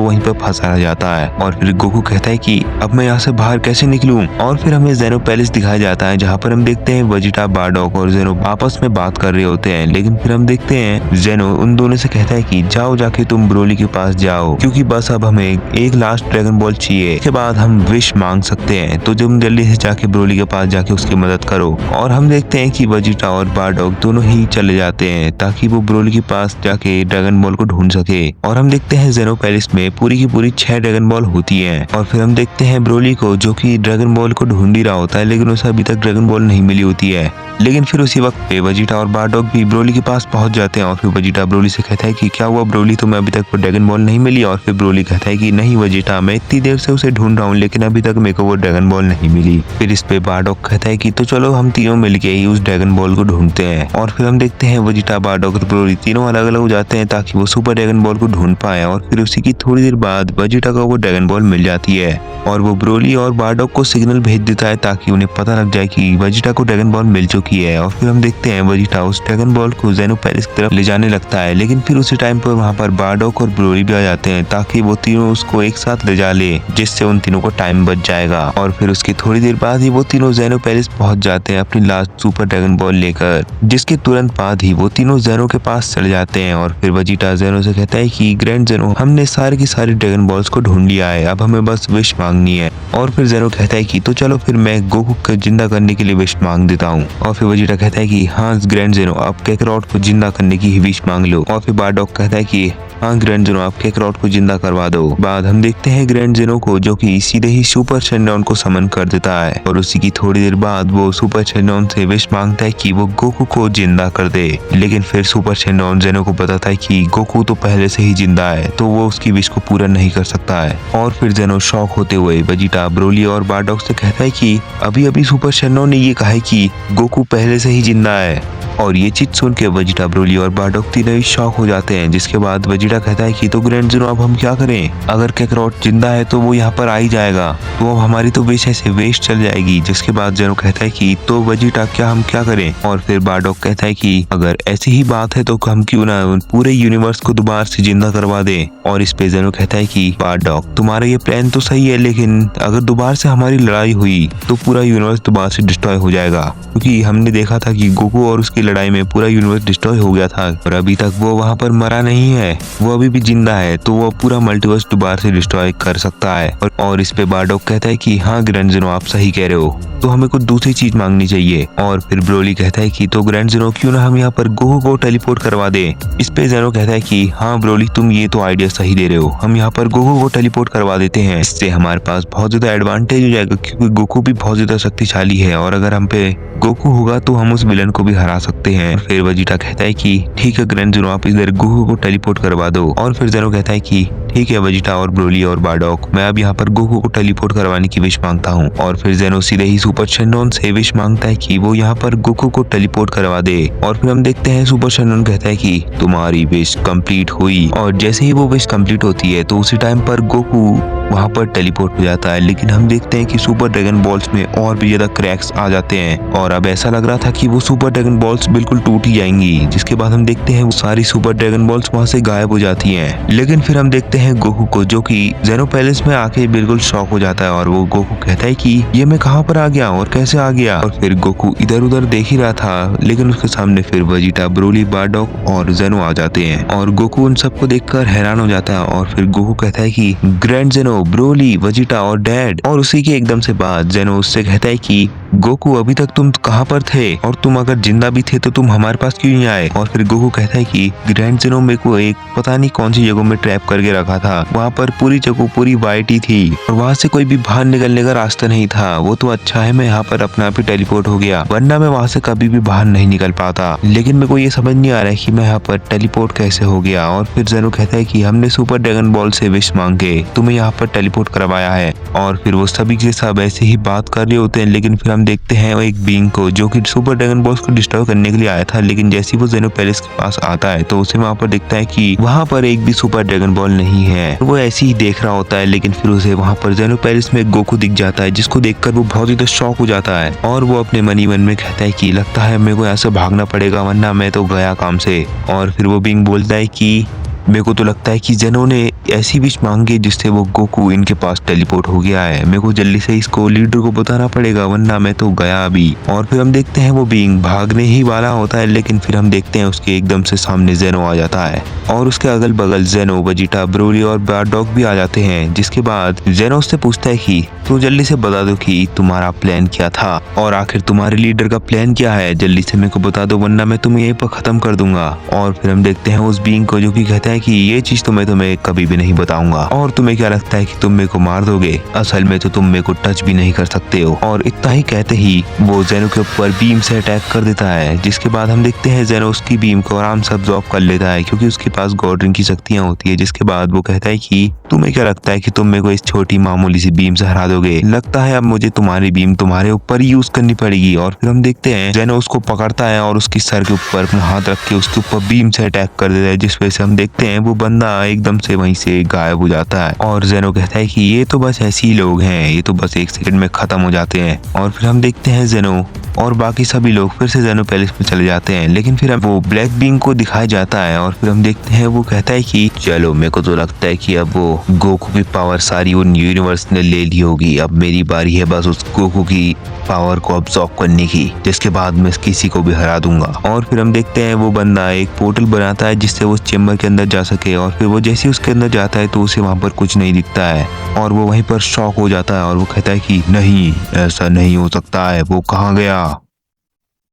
वहीं पर फंसा रह जाता है। और फिर गोकू कहता है कि अब मैं यहाँ से बाहर कैसे निकलूं। और फिर हमें ज़ेनो पैलेस दिखाया जाता है जहाँ पर हम देखते हैं वेजिटा, बारडॉक और ज़ेनो आपस में बात कर रहे होते हैं। लेकिन फिर हम देखते हैं ज़ेनो उन दोनों से कहता है कि जाओ, जाके तुम ब्रोली के पास जाओ, क्योंकि बस अब हमें एक लास्ट ड्रैगन बॉल चाहिए, इसके बाद हम विश मांग सकते हैं। तो तुम जल्दी से जाके ब्रोली के पास जाके उसकी मदद करो। और हम देखते हैं कि वेजिटा और बारडॉक दोनों ही चले जाते हैं ताकि वो ब्रोली के पास जाके ड्रैगन बॉल को ढूंढ सके। और हम देखते हैं ज़ेनो पैलेस में पूरी की पूरी 6 ड्रैगन बॉल होती हैं। और फिर हम देखते हैं ब्रोली को जो कि ड्रैगन बॉल को ढूंढ ही रहा होता है, लेकिन उसे अभी तक ड्रैगन बॉल नहीं मिली होती है। लेकिन फिर उसी वक्त पे वेजिटा और बारडॉक भी ब्रोली के पास पहुंच जाते हैं। और फिर वेजिटा ब्रोली से कहता है कि क्या हुआ ब्रोली, तुम्हें अभी तक वो ड्रैगन बॉल नहीं मिली। और फिर ब्रोली कहता है कि नहीं वेजिटा, मैं इतनी देर से उसे ढूंढ रहा हूँ लेकिन अभी तक मेरे को वो ड्रैगन बॉल नहीं मिली। फिर इस पे बारडॉक कहता है कि तो चलो हम तीनों मिलके ही उस ड्रैगन बॉल को ढूंढते हैं। और फिर हम देखते हैं वेजिटा, बारडॉक और ब्रोली तीनों अलग अलग हो जाते हैं ताकि वो सुपर ड्रैगन बॉल को ढूंढ पाए। और फिर उसी की थोड़ी देर बाद वेजिटा को वो ड्रैगन बॉल मिल जाती है और वो ब्रोली और बारडॉक को सिग्नल भेज देता है ताकि उन्हें पता लग जाए कि वेजिटा को ड्रैगन बॉल मिल चुकी है। और फिर हम देखते हैं वेजिटा उस ड्रैगन बॉल को ज़ेनो पैलेस की तरफ ले जाने लगता है, लेकिन फिर उसी टाइम पर वहाँ पर बारडॉक और ब्रोली भी आ जाते हैं ताकि वो तीनों उसको एक साथ ले जा ले, जिससे उन तीनों को टाइम बच जाएगा। और फिर उसकी थोड़ी देर बाद ही वो तीनों ज़ेनो पैलेस पहुंच जाते हैं अपनी लास्ट सुपर ड्रैगन बॉल लेकर, जिसके तुरंत बाद ही वो तीनों ज़ेनो के पास चले जाते हैं। और फिर वेजिटा ज़ेनो से कहता है कि ग्रैंड ज़ेनो, हमने सारे की सारी ड्रैगन बॉल्स को ढूंढ लिया है, अब हमें बस विश मांगनी है। और फिर ज़ेनो कहता है कि तो चलो फिर मैं गोकू को जिंदा करने के लिए विश मांग देता हूँ। और फिर वेजिटा कहता है कि हाँ ग्रैंड ज़ेनो, आप कैकरॉट को जिंदा करने की ही विश मांग लो। और फिर बारडॉक कहता है कि हाँ ग्रैंड ज़ेनो, आप कैकरॉट को जिंदा करवा दो। बाद हम देखते हैं ग्रैंड ज़ेनो को जो कि सीधे ही सुपर शटडाउन को समन कर देता है और उसी की थोड़ी देर बाद वो सुपर शटडाउन से विश मांगता है कि वो गोकू को जिंदा कर दे। लेकिन फिर सुपर शटडाउन ज़ेनो को बताता है कि गोकू तो पहले से ही जिंदा है, तो वो उसकी विश को पूरा नहीं कर सकता है। और फिर ज़ेनो शॉक होते हुए वेजिटा, ब्रोली और बारडॉक से कहता है कि अभी अभी सुपर शटडाउन ने ये कहा है कि गोकू पहले से ही जिंदा है। और ये चीज सुन के वेजिटा, ब्रोली और बारडॉक तीनों ही शॉक हो जाते हैं, जिसके बाद वेजिटा कहता है कि तो ग्रैंड ज़ेनो अब हम क्या करें, अगर कैकरॉट जिंदा है तो वो यहाँ पर आ ही जाएगा, तो अब हमारी तो विश ऐसे वेस्ट चल जाएगी। जिसके बाद ज़ेनो कहता है कि तो वेजिटा क्या हम क्या करें। और फिर बारडॉक कहता है कि अगर ऐसी ही बात है तो हम क्यों ना पूरे यूनिवर्स को दोबारा से जिंदा करवा दे। और इस पे ज़ेनो कहता है कि बारडॉक, तुम्हारा ये प्लान तो सही है, लेकिन अगर दोबारा से हमारी लड़ाई हुई तो पूरा यूनिवर्स दोबारा से डिस्ट्रॉय हो जाएगा, क्योंकि हमने देखा था कि गोकू और उसकी लड़ाई में पूरा यूनिवर्स डिस्ट्रॉय हो गया था और अभी तक वो वहाँ पर मरा नहीं है, वो अभी भी जिंदा है, तो वो पूरा मल्टीवर्स दोबारा से डिस्ट्रॉय कर सकता है। और इस पे बारडॉक कहता है कि हाँ ग्रैंड ज़ेनो, आप सही कह रहे हो, तो हमें कुछ दूसरी चीज मांगनी चाहिए। और फिर ब्रोली कहता है कि तो ग्रैंड ज़ेनो, क्यों ना हम यहाँ पर गोकू को टेलीपोर्ट करवा दें। इस पे ज़ेनो कहता है कि हाँ ब्रोली, तुम ये तो आइडिया सही दे रहे हो, हम यहाँ पर गोकू को टेलीपोर्ट करवा देते हैं, इससे हमारे पास बहुत ज्यादा एडवांटेज हो जाएगा, क्योंकि गोकू भी बहुत ज्यादा शक्तिशाली है और अगर हम पे गोकू होगा तो हम उस विलन को भी हरा सकते हैं। फिर वेजिटा कहता है कि ठीक है ग्रैंड ज़ेनो, आप इधर गोकू को टेलीपोर्ट करवा दो। और फिर ज़ेनो कहता है कि ठीक है वेजिटा और ब्रोली और बारडॉक, मैं अब यहाँ पर गोकू को टेलीपोर्ट करवाने की विश मांगता हूँ। और फिर ज़ेनो सीधे ही सुपर शटडाउन से विश मांगता है कि वो यहाँ पर गोकू को टेलीपोर्ट करवा दे। और फिर हम देखते हैं सुपर शटडाउन कहता है कि तुम्हारी विश कंप्लीट हुई। और जैसे ही वो विश कंप्लीट होती है तो उसी टाइम पर गोकू वहाँ पर टेलीपोर्ट हो जाता है। लेकिन हम देखते हैं कि सुपर ड्रैगन बॉल्स में और भी ज्यादा क्रैक्स आ जाते हैं और अब ऐसा लग रहा था कि वो सुपर ड्रैगन बॉल्स बिल्कुल टूट ही जाएंगी, जिसके बाद हम देखते हैं वो सारी सुपर ड्रैगन बॉल्स वहाँ से गायब हो जाती हैं। लेकिन फिर हम देखते हैं गोकू को, जो कि जेनो पैलेस में आके बिल्कुल शॉक हो जाता है और वो गोकू कहता है कि ये मैं कहाँ पर आ गया और कैसे आ गया। और फिर गोकू इधर उधर देख ही रहा था, लेकिन उसके सामने फिर वेजिटा, ब्रोली, बारडॉग और जेनो आ जाते हैं और गोकू उन सबको देखकर हैरान हो जाता है। और फिर गोकू कहता है कि ग्रैंड जेनो, ब्रोली, वेजिटा और डैड। और उसी के एकदम से बाद जेनो उससे कहता है कि गोकू अभी तक तुम कहाँ पर थे और तुम अगर जिंदा भी थे तो तुम हमारे पास क्यों नहीं आए। और फिर गोकू कहता है कि ग्रैंड जेनो मेरे को एक पता नहीं कौन सी जगह में ट्रैप करके रखा था, वहाँ पर पूरी जगह पूरी वाइट ही थी और वहाँ से कोई भी बाहर निकलने का रास्ता नहीं था। वो तो अच्छा है मैं यहाँ पर अपने आप ही टेलीपोर्ट हो गया, वरना मैं वहाँ से कभी भी बाहर नहीं निकल पाता। लेकिन मेरे को ये समझ नहीं आ रहा है कि मैं यहाँ पर टेलीपोर्ट कैसे हो गया। और फिर जेनो कहता है कि हमने सुपर ड्रैगन बॉल से विश मांग के तुम्हें यहाँ पर टेलीपोर्ट करवाया है। और फिर वो सभी के सब ऐसे ही बात कर रहे होते हैं, लेकिन फिर हम देखते हैं एक बीइंग को जो कि सुपर ड्रैगन बॉल्स को डिस्टर्ब करने के लिए आया था। लेकिन जैसे ही वो जेनो पैलेस के पास आता है तो उसे वहाँ पर दिखता है कि वहाँ पर एक भी सुपर ड्रैगन बॉल नहीं है। वो ऐसे ही देख रहा होता है, लेकिन फिर उसे वहाँ पर जेनो पैलेस में गोकू दिख जाता है, जिसको देखकर वो बहुत ही शॉक हो जाता है और वो अपने मन ही मन में कहता है कि लगता है मेरे को यहाँ से भागना पड़ेगा, वरना मैं तो गया काम से। और फिर वो बीइंग बोलता है कि मेरे को तो लगता है कि जेनो ने ऐसी विश मांगी जिससे वो गोकू इनके पास टेलीपोर्ट हो गया है। मेरे को जल्दी से इसको लीडर को बताना पड़ेगा, वरना मैं तो गया अभी। और फिर हम देखते हैं वो बीइंग भागने ही वाला होता है, लेकिन फिर हम देखते हैं उसके एकदम से सामने जेनो आ जाता है और उसके अगल बगल जेनो, वेजिटा, ब्रोली और बारडॉग भी आ जाते हैं। जिसके बाद जेनो उससे पूछता है कि तू जल्दी से बता दो कि तुम्हारा प्लान क्या था और आखिर तुम्हारे लीडर का प्लान क्या है, जल्दी से मेरे को बता दो, वरना मैं तुम्हें यहीं पर खत्म कर दूंगा। और फिर हम देखते हैं उस बीइंग को जो कि कहता है कि ये चीज तो मैं तुम्हें कभी भी नहीं बताऊंगा और तुम्हें क्या लगता है कि तुम मेरे को मार दोगे, असल में तो तुम मेरे को टच भी नहीं कर सकते हो। और इतना ही कहते ही वो जेनो के ऊपर बीम से अटैक कर देता है, जिसके बाद हम देखते हैं जेनो उसकी बीम को आराम से अब्सॉर्ब कर लेता है क्योंकि उसके पास गॉड की शक्तियां होती है। जिसके बाद वो कहता है कि तुम्हें क्या लगता है कि तुम मेरे को इस छोटी मामूली सी बीम से हरा दोगे, लगता है अब मुझे तुम्हारी बीम तुम्हारे ऊपर ही यूज करनी पड़ेगी। और फिर हम देखते हैं जेनो उसको पकड़ता है और उसकी सर के ऊपर अपना हाथ रख के उसके ऊपर बीम से अटैक कर देता है, जिस वजह से हम देखते हैं वो बंदा एकदम से वहीं से गायब हो जाता है। और जेनो कहता है कि ये तो बस ऐसे ही लोग हैं, ये तो बस एक सेकंड में खत्म हो जाते हैं। और फिर हम देखते हैं जेनो और बाकी सभी लोग फिर से जेनो पैलेस में चले जाते हैं, लेकिन फिर वो ब्लैक बीइंग को दिखाया जाता है और फिर हम देखते हैं वो कहता है कि चलो मेरे को तो लगता है कि अब वो गोकू की पावर सारी उन यूनिवर्स ने ले ली होगी, अब मेरी बारी है बस उस गोकू की पावर को अब्सॉर्ब करने की, जिसके बाद मैं किसी को भी हरा दूंगा। और फिर हम देखते हैं वो बंदा एक पोर्टल बनाता है जिससे वो चेम्बर के अंदर जा सके और फिर वो जैसे ही उसके अंदर जाता है तो उसे वहां पर कुछ नहीं दिखता है और वो वहीं पर शॉक हो जाता है और वो कहता है कि नहीं, ऐसा नहीं हो सकता है, वो कहाँ गया।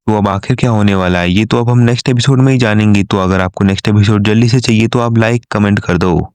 तो अब आखिर क्या होने वाला है ये तो अब हम नेक्स्ट एपिसोड में ही जानेंगे। तो अगर आपको नेक्स्ट एपिसोड जल्दी से चाहिए तो आप लाइक कमेंट कर दो।